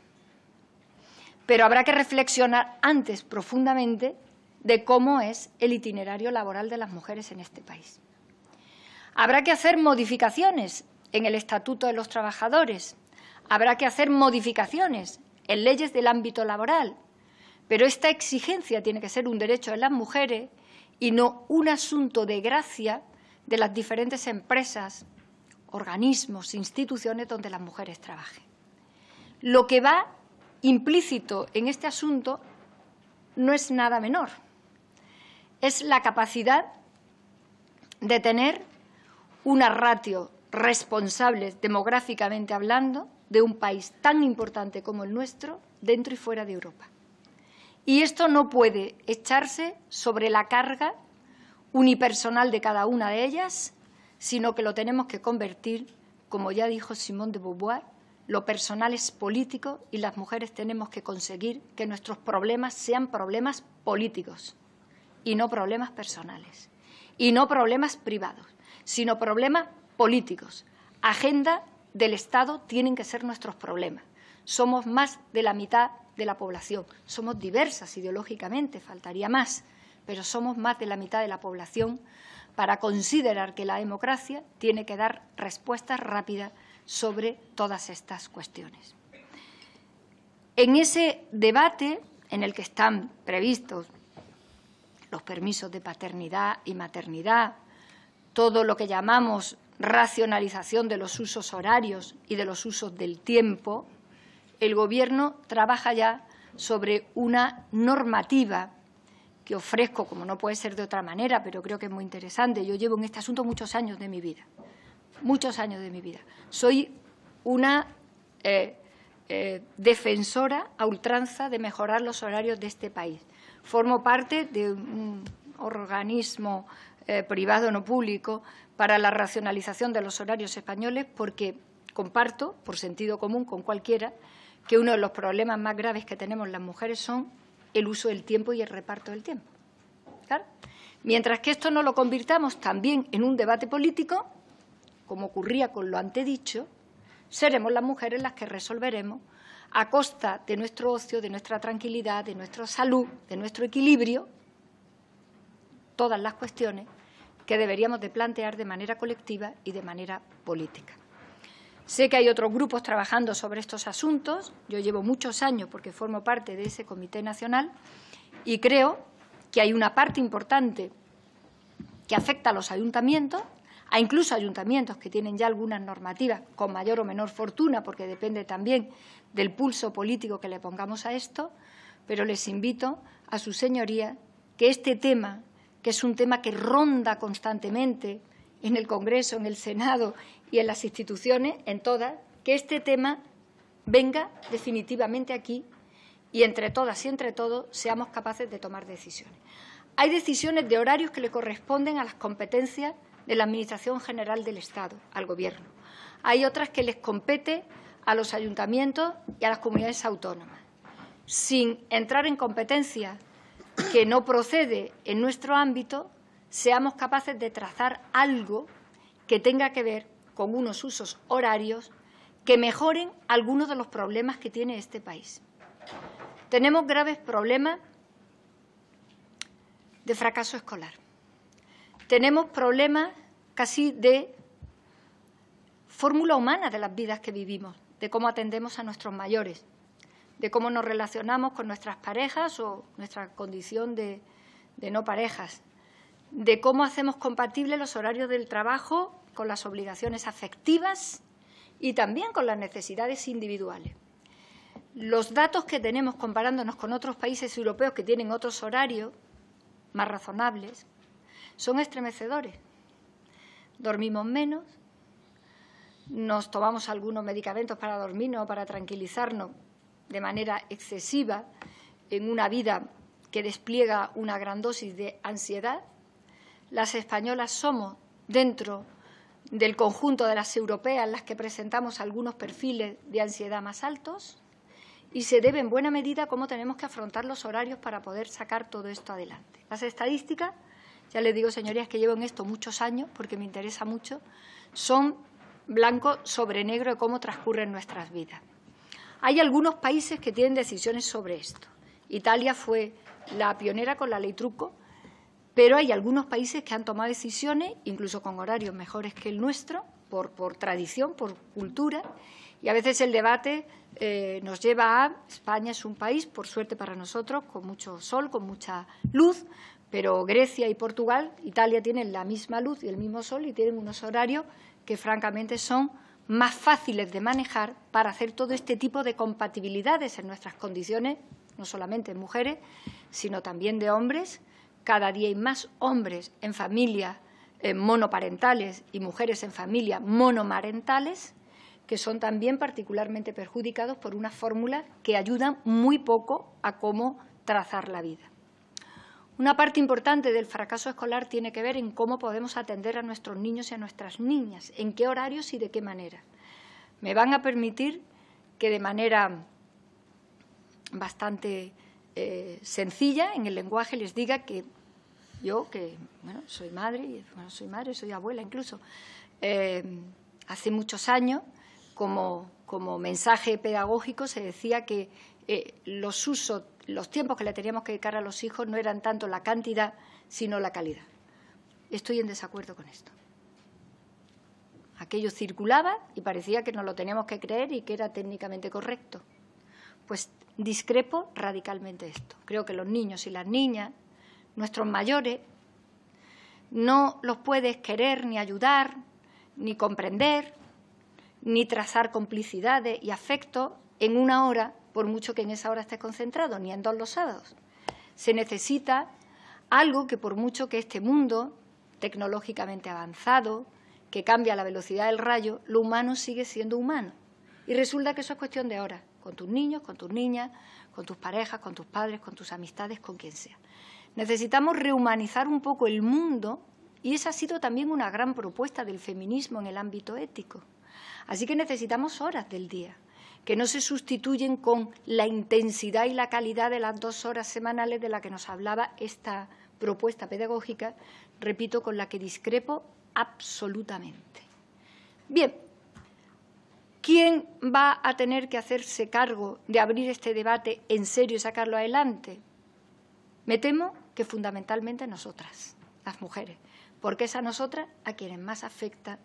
Speaker 1: pero habrá que reflexionar antes profundamente de cómo es el itinerario laboral de las mujeres en este país. Habrá que hacer modificaciones en el Estatuto de los Trabajadores, habrá que hacer modificaciones en leyes del ámbito laboral, pero esta exigencia tiene que ser un derecho de las mujeres y no un asunto de gracia de las diferentes empresas, organismos, instituciones donde las mujeres trabajen. Lo que va implícito en este asunto no es nada menor. Es la capacidad de tener una ratio responsable demográficamente hablando de un país tan importante como el nuestro dentro y fuera de Europa. Y esto no puede echarse sobre la carga unipersonal de cada una de ellas, sino que lo tenemos que convertir, como ya dijo Simone de Beauvoir, lo personal es político y las mujeres tenemos que conseguir que nuestros problemas sean problemas políticos y no problemas personales, y no problemas privados, sino problemas políticos. Agenda del Estado tienen que ser nuestros problemas. Somos más de la mitad de la población. Somos diversas ideológicamente, faltaría más, pero somos más de la mitad de la población para considerar que la democracia tiene que dar respuestas rápidas sobre todas estas cuestiones. En ese debate en el que están previstos los permisos de paternidad y maternidad, todo lo que llamamos racionalización de los usos horarios y de los usos del tiempo, el Gobierno trabaja ya sobre una normativa que ofrezco, como no puede ser de otra manera, pero creo que es muy interesante. Yo llevo en este asunto muchos años de mi vida, Soy una defensora a ultranza de mejorar los horarios de este país. Formo parte de un organismo privado no público para la racionalización de los horarios españoles porque comparto, por sentido común con cualquiera, que uno de los problemas más graves que tenemos las mujeres son el uso del tiempo y el reparto del tiempo. ¿Claro? Mientras que esto no lo convirtamos también en un debate político, como ocurría con lo antedicho, seremos las mujeres las que resolveremos a costa de nuestro ocio, de nuestra tranquilidad, de nuestra salud, de nuestro equilibrio, todas las cuestiones que deberíamos de plantear de manera colectiva y de manera política. Sé que hay otros grupos trabajando sobre estos asuntos. Yo llevo muchos años porque formo parte de ese Comité Nacional y creo que hay una parte importante que afecta a los ayuntamientos, a incluso ayuntamientos que tienen ya algunas normativas con mayor o menor fortuna, porque depende también del pulso político que le pongamos a esto, pero les invito a sus señorías que este tema, que es un tema que ronda constantemente en el Congreso, en el Senado y en las instituciones, en todas, que este tema venga definitivamente aquí y entre todas y entre todos seamos capaces de tomar decisiones. Hay decisiones de horarios que le corresponden a las competencias de la Administración General del Estado, al Gobierno. Hay otras que les compete a los ayuntamientos y a las comunidades autónomas. Sin entrar en competencias que no procede en nuestro ámbito, seamos capaces de trazar algo que tenga que ver con unos usos horarios que mejoren algunos de los problemas que tiene este país. Tenemos graves problemas de fracaso escolar. Tenemos problemas casi de fórmula humana de las vidas que vivimos, de cómo atendemos a nuestros mayores, de cómo nos relacionamos con nuestras parejas o nuestra condición de de no parejas, de cómo hacemos compatibles los horarios del trabajo con las obligaciones afectivas y también con las necesidades individuales. Los datos que tenemos comparándonos con otros países europeos que tienen otros horarios más razonables son estremecedores. Dormimos menos, nos tomamos algunos medicamentos para dormirnos o para tranquilizarnos de manera excesiva en una vida que despliega una gran dosis de ansiedad. Las españolas somos, dentro del conjunto de las europeas, las que presentamos algunos perfiles de ansiedad más altos, y se debe en buena medida a cómo tenemos que afrontar los horarios para poder sacar todo esto adelante. Las estadísticas, ya les digo, señorías, que llevo en esto muchos años, porque me interesa mucho, son blanco sobre negro de cómo transcurren nuestras vidas. Hay algunos países que tienen decisiones sobre esto. Italia fue la pionera con la ley Trucco, pero hay algunos países que han tomado decisiones, incluso con horarios mejores que el nuestro, por tradición, por cultura, y a veces el debate nos lleva a España es un país, por suerte para nosotros, con mucho sol, con mucha luz, pero Grecia y Portugal, Italia tienen la misma luz y el mismo sol y tienen unos horarios que francamente son más fáciles de manejar para hacer todo este tipo de compatibilidades en nuestras condiciones, no solamente en mujeres, sino también de hombres. Cada día hay más hombres en familias monoparentales y mujeres en familias monomarentales, que son también particularmente perjudicados por unas fórmulas que ayudan muy poco a cómo trazar la vida. Una parte importante del fracaso escolar tiene que ver en cómo podemos atender a nuestros niños y a nuestras niñas, en qué horarios y de qué manera. Me van a permitir que de manera bastante sencilla en el lenguaje les diga que yo, que bueno, soy madre, soy abuela incluso, hace muchos años, como mensaje pedagógico, se decía que los tiempos que le teníamos que dedicar a los hijos no eran tanto la cantidad, sino la calidad. Estoy en desacuerdo con esto. Aquello circulaba y parecía que nos lo teníamos que creer y que era técnicamente correcto. Pues discrepo radicalmente de esto. Creo que los niños y las niñas, nuestros mayores, no los puedes querer ni ayudar, ni comprender, ni trazar complicidades y afectos en una hora, por mucho que en esa hora estés concentrado, ni en 2 los sábados. Se necesita algo que, por mucho que este mundo tecnológicamente avanzado, que cambia a la velocidad del rayo, lo humano sigue siendo humano. Y resulta que eso es cuestión de horas, con tus niños, con tus niñas, con tus parejas, con tus padres, con tus amistades, con quien sea. Necesitamos rehumanizar un poco el mundo y esa ha sido también una gran propuesta del feminismo en el ámbito ético. Así que necesitamos horas del día, que no se sustituyen con la intensidad y la calidad de las 2 horas semanales de la que nos hablaba esta propuesta pedagógica, repito, con la que discrepo absolutamente. Bien, ¿quién va a tener que hacerse cargo de abrir este debate en serio y sacarlo adelante? Me temo que fundamentalmente nosotras, las mujeres, porque es a nosotras a quienes más afecta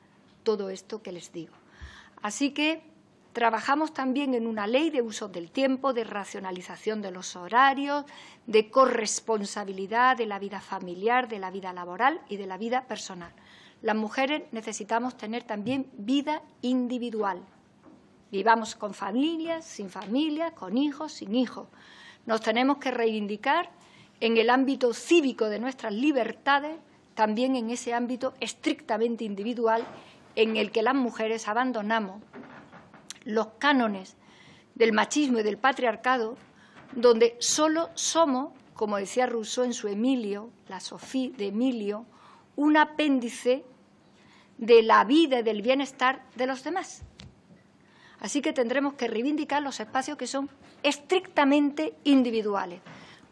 Speaker 1: todo esto que les digo. Así que trabajamos también en una ley de uso del tiempo, de racionalización de los horarios, de corresponsabilidad de la vida familiar, de la vida laboral y de la vida personal. Las mujeres necesitamos tener también vida individual. Vivamos con familias, sin familias, con hijos, sin hijos. Nos tenemos que reivindicar en el ámbito cívico de nuestras libertades, también en ese ámbito estrictamente individual en el que las mujeres abandonamos los cánones del machismo y del patriarcado, donde solo somos, como decía Rousseau en su Emilio, la Sophie de Emilio, un apéndice de la vida y del bienestar de los demás. Así que tendremos que reivindicar los espacios que son estrictamente individuales,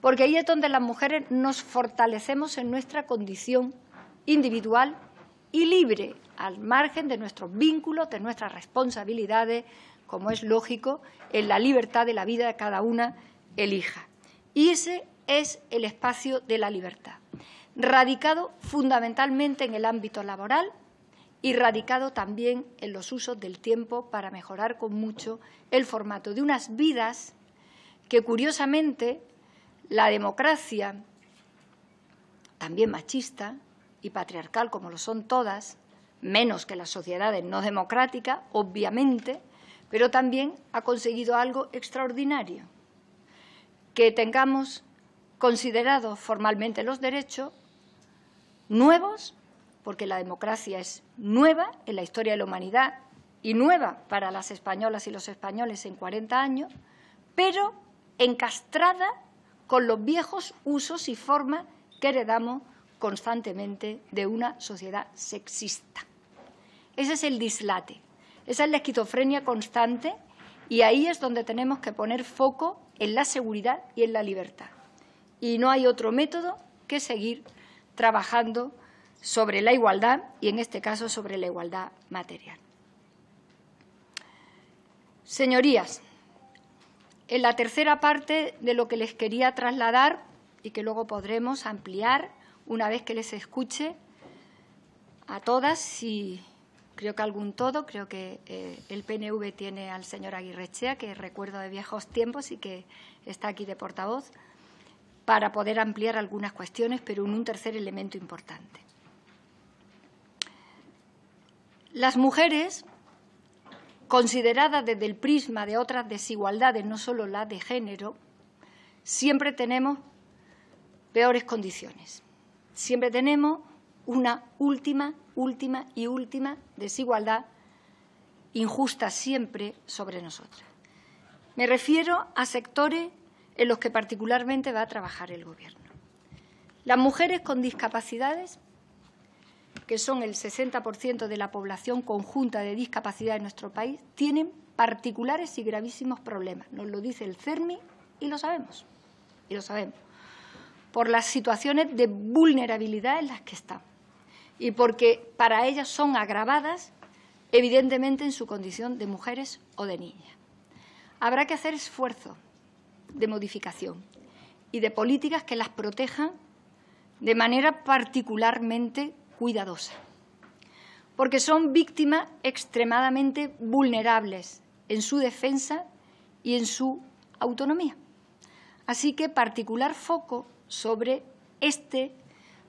Speaker 1: porque ahí es donde las mujeres nos fortalecemos en nuestra condición individual y libre, al margen de nuestros vínculos, de nuestras responsabilidades, como es lógico, en la libertad de la vida de cada una elija. Y ese es el espacio de la libertad, radicado fundamentalmente en el ámbito laboral y radicado también en los usos del tiempo para mejorar con mucho el formato de unas vidas que, curiosamente, la democracia también machista y patriarcal, como lo son todas, menos que las sociedades no democráticas, obviamente, pero también ha conseguido algo extraordinario, que tengamos considerados formalmente los derechos nuevos, porque la democracia es nueva en la historia de la humanidad y nueva para las españolas y los españoles en 40 años, pero encastrada con los viejos usos y formas que heredamos constantemente de una sociedad sexista. Ese es el dislate, esa es la esquizofrenia constante, y ahí es donde tenemos que poner foco en la seguridad y en la libertad. Y no hay otro método que seguir trabajando sobre la igualdad y, en este caso, sobre la igualdad material. Señorías, en la tercera parte de lo que les quería trasladar y que luego podremos ampliar una vez que les escuche a todas, y creo que algún todo, creo que el PNV tiene al señor Aguirrechea, que recuerdo de viejos tiempos y que está aquí de portavoz, para poder ampliar algunas cuestiones, pero en un tercer elemento importante. Las mujeres, consideradas desde el prisma de otras desigualdades, no solo la de género, siempre tenemos peores condiciones. Siempre tenemos una última desigualdad injusta siempre sobre nosotras. Me refiero a sectores en los que particularmente va a trabajar el Gobierno. Las mujeres con discapacidades, que son el 60% de la población conjunta de discapacidad en nuestro país, tienen particulares y gravísimos problemas. Nos lo dice el CERMI y lo sabemos. Por las situaciones de vulnerabilidad en las que están y porque para ellas son agravadas, evidentemente, en su condición de mujeres o de niñas. Habrá que hacer esfuerzo de modificación y de políticas que las protejan de manera particularmente cuidadosa, porque son víctimas extremadamente vulnerables en su defensa y en su autonomía. Así que particular foco sobre este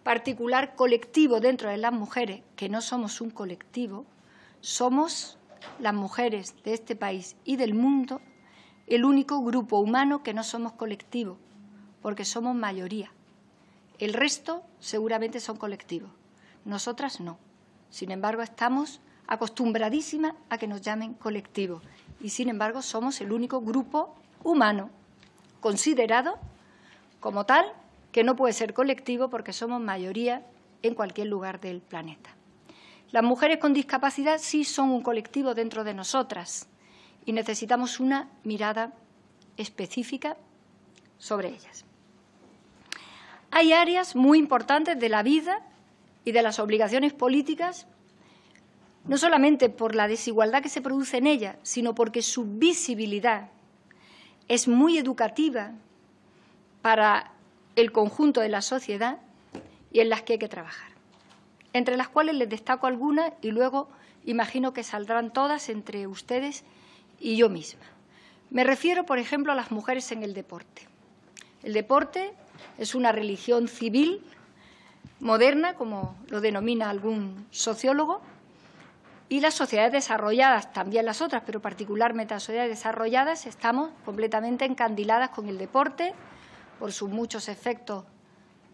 Speaker 1: particular colectivo dentro de las mujeres, que no somos un colectivo, somos las mujeres de este país y del mundo el único grupo humano que no somos colectivo, porque somos mayoría. El resto seguramente son colectivos, nosotras no. Sin embargo, estamos acostumbradísimas a que nos llamen colectivo y, sin embargo, somos el único grupo humano considerado como tal, que no puede ser colectivo porque somos mayoría en cualquier lugar del planeta. Las mujeres con discapacidad sí son un colectivo dentro de nosotras y necesitamos una mirada específica sobre ellas. Hay áreas muy importantes de la vida y de las obligaciones políticas, no solamente por la desigualdad que se produce en ellas, sino porque su visibilidad es muy educativa para el conjunto de la sociedad y en las que hay que trabajar, entre las cuales les destaco algunas y luego imagino que saldrán todas entre ustedes y yo misma. Me refiero, por ejemplo, a las mujeres en el deporte. El deporte es una religión civil moderna, como lo denomina algún sociólogo, y las sociedades desarrolladas, también las otras, pero particularmente las sociedades desarrolladas, estamos completamente encandiladas con el deporte, por sus muchos efectos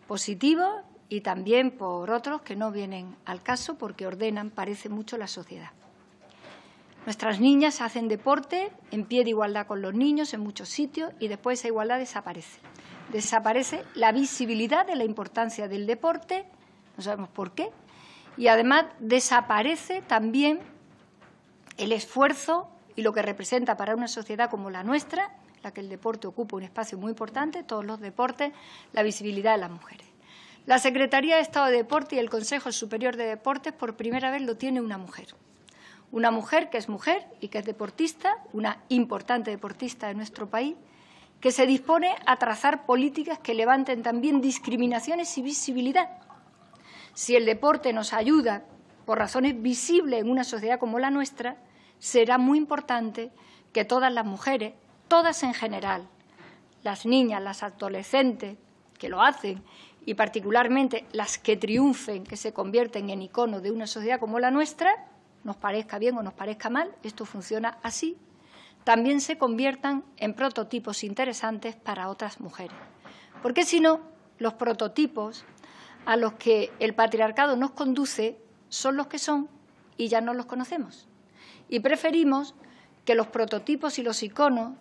Speaker 1: positivos y también por otros que no vienen al caso porque ordenan, parece mucho, la sociedad. Nuestras niñas hacen deporte en pie de igualdad con los niños en muchos sitios y después esa igualdad desaparece. Desaparece la visibilidad de la importancia del deporte, no sabemos por qué, y además desaparece también el esfuerzo y lo que representa para una sociedad como la nuestra, la que el deporte ocupa un espacio muy importante, todos los deportes, la visibilidad de las mujeres. La Secretaría de Estado de Deporte y el Consejo Superior de Deportes por primera vez lo tiene una mujer. Una mujer que es mujer y que es deportista, una importante deportista de nuestro país, que se dispone a trazar políticas que levanten también discriminaciones y visibilidad. Si el deporte nos ayuda por razones visibles en una sociedad como la nuestra, será muy importante que todas las mujeres, todas en general, las niñas, las adolescentes que lo hacen y particularmente las que triunfen, que se convierten en iconos de una sociedad como la nuestra, nos parezca bien o nos parezca mal, esto funciona así, también se conviertan en prototipos interesantes para otras mujeres. Porque si no, los prototipos a los que el patriarcado nos conduce son los que son y ya no los conocemos. Y preferimos que los prototipos y los iconos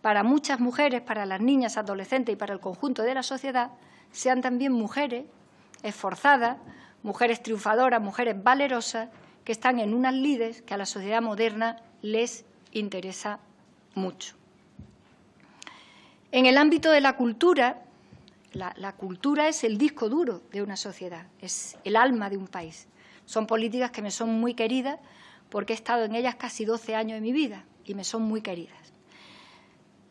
Speaker 1: para muchas mujeres, para las niñas, adolescentes y para el conjunto de la sociedad, sean también mujeres esforzadas, mujeres triunfadoras, mujeres valerosas, que están en unas lides que a la sociedad moderna les interesa mucho. En el ámbito de la cultura, la cultura es el disco duro de una sociedad, es el alma de un país. Son políticas que me son muy queridas porque he estado en ellas casi 12 años de mi vida y me son muy queridas.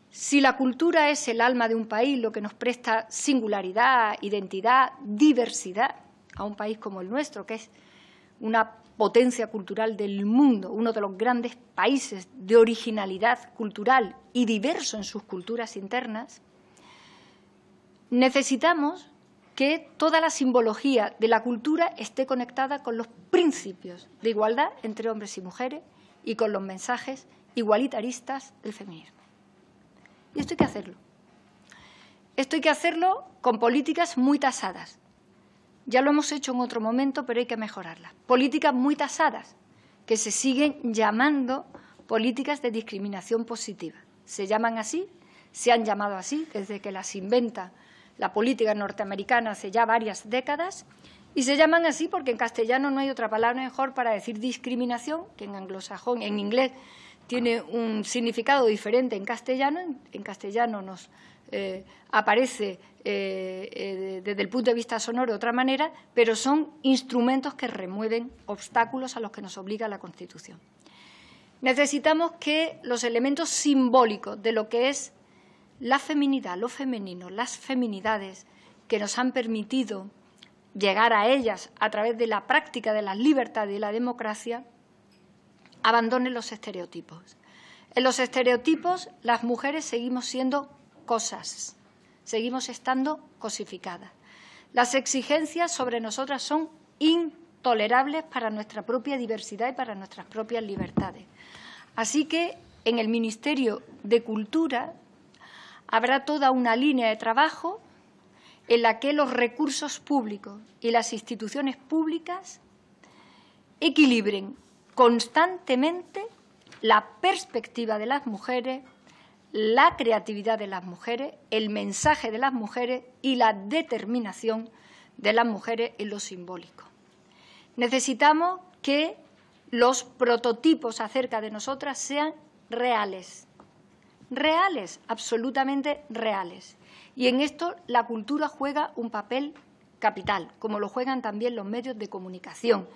Speaker 1: Si la cultura es el alma de un país, lo que nos presta singularidad, identidad, diversidad a un país como el nuestro, que es una potencia cultural del mundo, uno de los grandes países de originalidad cultural y diverso en sus culturas internas, necesitamos que toda la simbología de la cultura esté conectada con los principios de igualdad entre hombres y mujeres y con los mensajes igualitaristas del feminismo. Y esto hay que hacerlo. Esto hay que hacerlo con políticas muy tasadas. Ya lo hemos hecho en otro momento, pero hay que mejorarlas. Políticas muy tasadas, que se siguen llamando políticas de discriminación positiva. Se llaman así, se han llamado así desde que las inventa la política norteamericana hace ya varias décadas, y se llaman así porque en castellano no hay otra palabra mejor para decir discriminación, que en anglosajón, en inglés, tiene un significado diferente en castellano. En castellano nos aparece desde el punto de vista sonoro de otra manera, pero son instrumentos que remueven obstáculos a los que nos obliga la Constitución. Necesitamos que los elementos simbólicos de lo que es la feminidad, lo femenino, las feminidades que nos han permitido llegar a ellas a través de la práctica de la libertad y la democracia, abandonen los estereotipos. En los estereotipos las mujeres seguimos siendo cosas, seguimos estando cosificadas. Las exigencias sobre nosotras son intolerables para nuestra propia diversidad y para nuestras propias libertades. Así que en el Ministerio de Cultura habrá toda una línea de trabajo en la que los recursos públicos y las instituciones públicas equilibren constantemente la perspectiva de las mujeres, la creatividad de las mujeres, el mensaje de las mujeres y la determinación de las mujeres en lo simbólico. Necesitamos que los prototipos acerca de nosotras sean reales, reales, absolutamente reales. Y en esto la cultura juega un papel capital, como lo juegan también los medios de comunicación.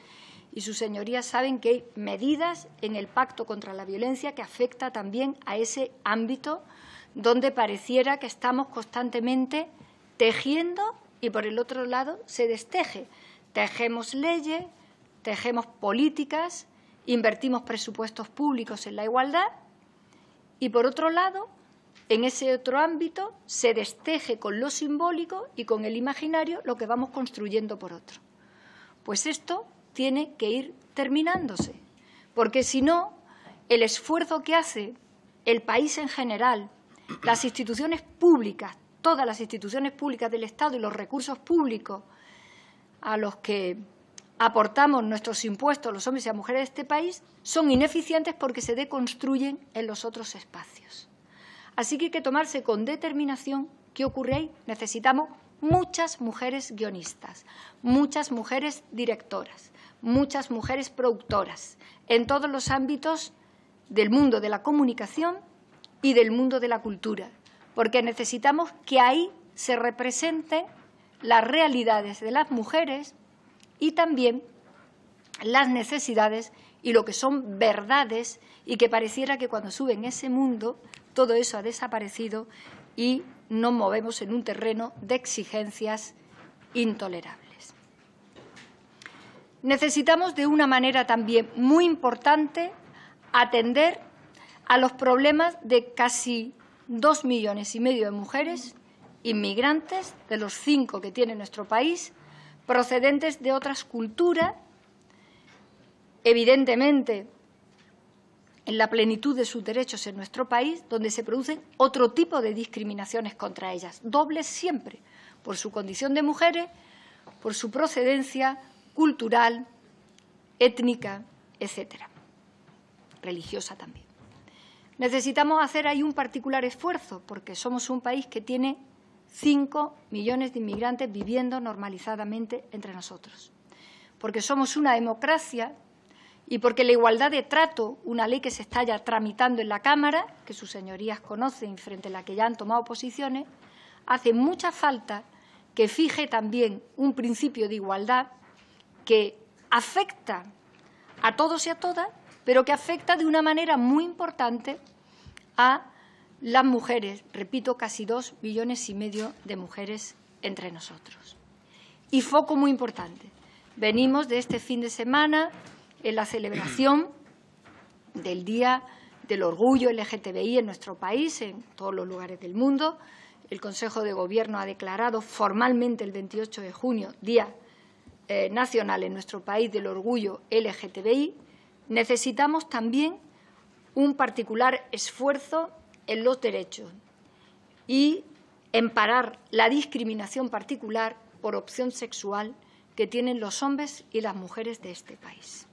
Speaker 1: Y sus señorías saben que hay medidas en el Pacto contra la Violencia que afecta también a ese ámbito donde pareciera que estamos constantemente tejiendo y, por el otro lado, se desteje. Tejemos leyes, tejemos políticas, invertimos presupuestos públicos en la igualdad y, por otro lado, en ese otro ámbito se desteje con lo simbólico y con el imaginario lo que vamos construyendo por otro. Pues esto tiene que ir terminándose, porque si no, el esfuerzo que hace el país en general, las instituciones públicas, todas las instituciones públicas del Estado y los recursos públicos a los que aportamos nuestros impuestos los hombres y las mujeres de este país, son ineficientes porque se deconstruyen en los otros espacios. Así que hay que tomarse con determinación qué ocurre ahí. Necesitamos muchas mujeres guionistas, muchas mujeres directoras, muchas mujeres productoras, en todos los ámbitos del mundo de la comunicación y del mundo de la cultura, porque necesitamos que ahí se representen las realidades de las mujeres y también las necesidades y lo que son verdades, y que pareciera que cuando suben ese mundo todo eso ha desaparecido y nos movemos en un terreno de exigencias intolerables. Necesitamos de una manera también muy importante atender a los problemas de casi 2,5 millones de mujeres inmigrantes, de los 5 que tiene nuestro país, procedentes de otras culturas, evidentemente en la plenitud de sus derechos en nuestro país, donde se producen otro tipo de discriminaciones contra ellas, dobles siempre, por su condición de mujeres, por su procedencia cultural, étnica, etcétera, religiosa también. Necesitamos hacer ahí un particular esfuerzo, porque somos un país que tiene 5 millones de inmigrantes viviendo normalizadamente entre nosotros, porque somos una democracia y porque la igualdad de trato, una ley que se está ya tramitando en la Cámara, que sus señorías conocen y frente a la que ya han tomado posiciones, hace mucha falta que fije también un principio de igualdad que afecta a todos y a todas, pero que afecta de una manera muy importante a las mujeres, repito, casi 2,5 millones de mujeres entre nosotros. Y foco muy importante. Venimos de este fin de semana en la celebración del Día del Orgullo LGTBI en nuestro país, en todos los lugares del mundo. El Consejo de Gobierno ha declarado formalmente el 28 de junio Día Nacional en nuestro país del Orgullo LGTBI. Necesitamos también un particular esfuerzo en los derechos y en parar la discriminación particular por opción sexual que tienen los hombres y las mujeres de este país.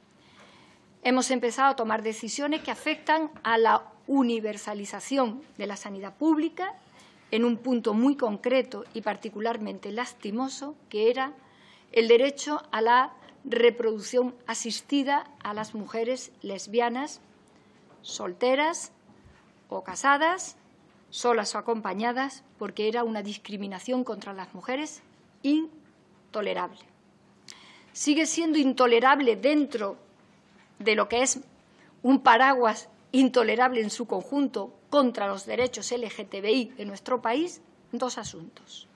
Speaker 1: Hemos empezado a tomar decisiones que afectan a la universalización de la sanidad pública en un punto muy concreto y particularmente lastimoso, que era el derecho a la reproducción asistida a las mujeres lesbianas, solteras o casadas, solas o acompañadas, porque era una discriminación contra las mujeres intolerable. Sigue siendo intolerable dentro de lo que es un paraguas intolerable en su conjunto contra los derechos LGTBI en nuestro país, 2 asuntos.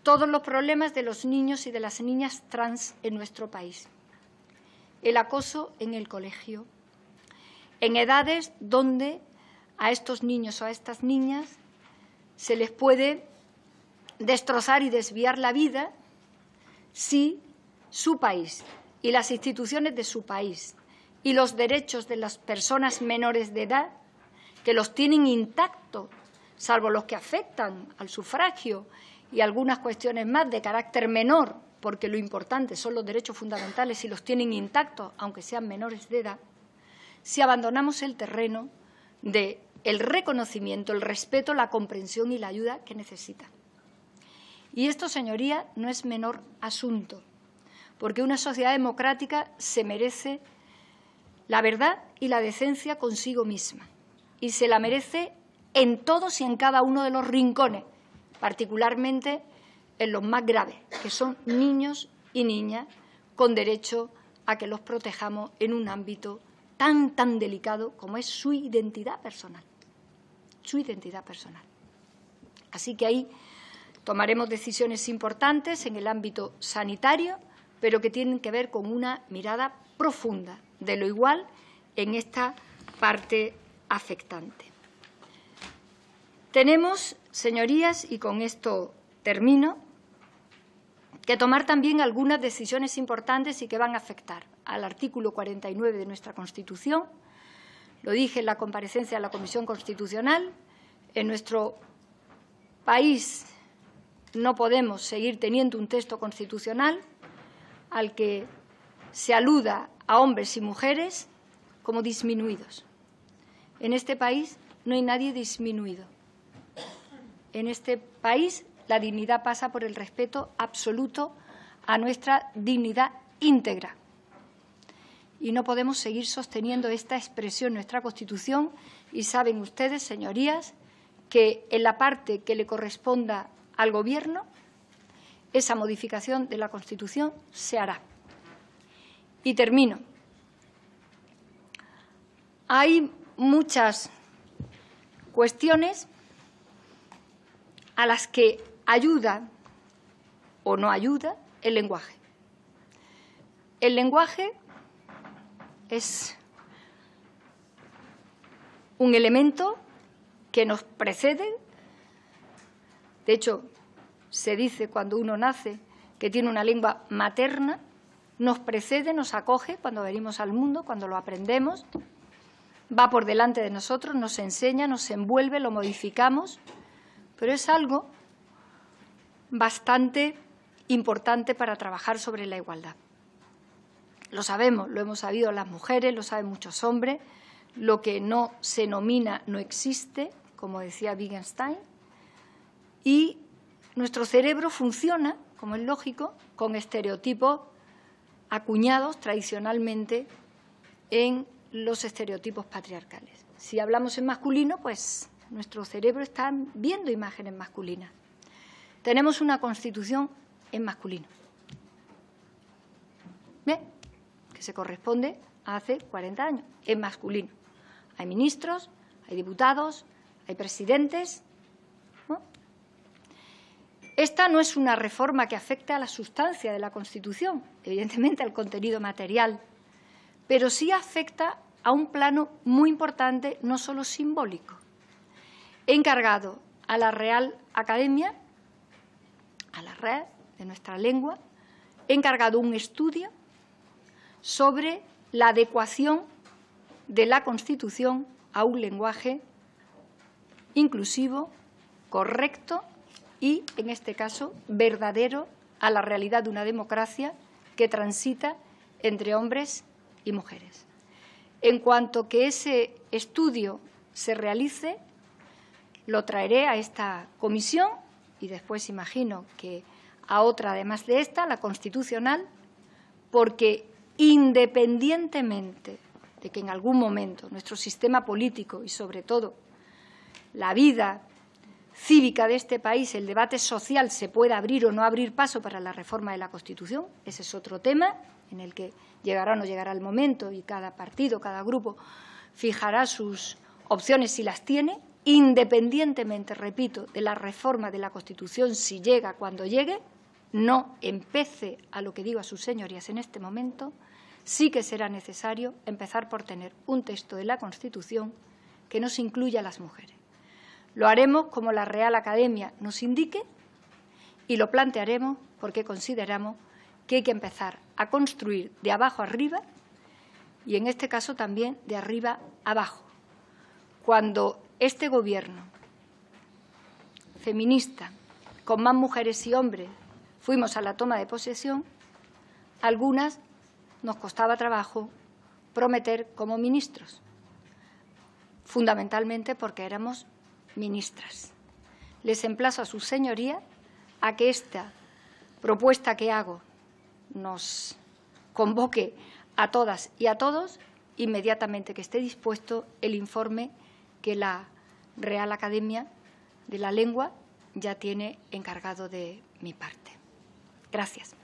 Speaker 1: Todos los problemas de los niños y de las niñas trans en nuestro país. El acoso en el colegio, en edades donde a estos niños o a estas niñas se les puede destrozar y desviar la vida si su país y las instituciones de su país y los derechos de las personas menores de edad, que los tienen intactos, salvo los que afectan al sufragio y algunas cuestiones más de carácter menor, porque lo importante son los derechos fundamentales y los tienen intactos, aunque sean menores de edad, si abandonamos el terreno del reconocimiento, el respeto, la comprensión y la ayuda que necesitan. Y esto, señoría, no es menor asunto, porque una sociedad democrática se merece la verdad y la decencia consigo misma, y se la merece en todos y en cada uno de los rincones, particularmente en los más graves, que son niños y niñas, con derecho a que los protejamos en un ámbito tan delicado como es su identidad personal. Su identidad personal. Así que ahí tomaremos decisiones importantes en el ámbito sanitario, pero que tienen que ver con una mirada profunda de lo igual en esta parte afectante. Tenemos, señorías, y con esto termino, que tomar también algunas decisiones importantes y que van a afectar al artículo 49 de nuestra Constitución. Lo dije en la comparecencia de la Comisión Constitucional. En nuestro país no podemos seguir teniendo un texto constitucional al que se aluda a hombres y mujeres como disminuidos. En este país no hay nadie disminuido. En este país la dignidad pasa por el respeto absoluto a nuestra dignidad íntegra. Y no podemos seguir sosteniendo esta expresión en nuestra Constitución. Y saben ustedes, señorías, que en la parte que le corresponda al Gobierno, esa modificación de la Constitución se hará. Y termino. Hay muchas cuestiones a las que ayuda o no ayuda el lenguaje. El lenguaje es un elemento que nos precede De hecho, se dice cuando uno nace que tiene una lengua materna, nos precede, nos acoge cuando venimos al mundo, cuando lo aprendemos, va por delante de nosotros, nos enseña, nos envuelve, lo modificamos, pero es algo bastante importante para trabajar sobre la igualdad. Lo sabemos, lo hemos sabido las mujeres, lo saben muchos hombres, lo que no se nomina no existe, como decía Wittgenstein, y nuestro cerebro funciona, como es lógico, con estereotipos acuñados tradicionalmente en los estereotipos patriarcales. Si hablamos en masculino, pues nuestro cerebro está viendo imágenes masculinas. Tenemos una Constitución en masculino, ¿bien?, que se corresponde a hace 40 años, en masculino. Hay ministros, hay diputados, hay presidentes, ¿no? Esta no es una reforma que afecte a la sustancia de la Constitución, evidentemente al contenido material, pero sí afecta a un plano muy importante, no solo simbólico. He encargado a la Real Academia, a la red de nuestra lengua, he encargado un estudio sobre la adecuación de la Constitución a un lenguaje inclusivo, correcto y, en este caso, verdadero a la realidad de una democracia que transita entre hombres y mujeres. En cuanto que ese estudio se realice, lo traeré a esta comisión y después imagino que a otra, además de esta, la constitucional, porque independientemente de que en algún momento nuestro sistema político y, sobre todo, la vida cívica de este país, el debate social, se pueda abrir o no abrir paso para la reforma de la Constitución, ese es otro tema en el que llegará o no llegará el momento y cada partido, cada grupo fijará sus opciones si las tiene, independientemente, repito, de la reforma de la Constitución, si llega, cuando llegue, no empece a lo que digo a sus señorías en este momento, sí que será necesario empezar por tener un texto de la Constitución que nos incluya a las mujeres. Lo haremos como la Real Academia nos indique y lo plantearemos porque consideramos que hay que empezar a construir de abajo arriba y, en este caso, también de arriba abajo. Cuando este Gobierno feminista, con más mujeres y hombres, fuimos a la toma de posesión, algunas nos costaba trabajo prometer como ministros, fundamentalmente porque éramos ministras. Les emplazo a sus señorías a que esta propuesta que hago nos convoque a todas y a todos, inmediatamente que esté dispuesto el informe que la Real Academia de la Lengua ya tiene encargado de mi parte. Gracias.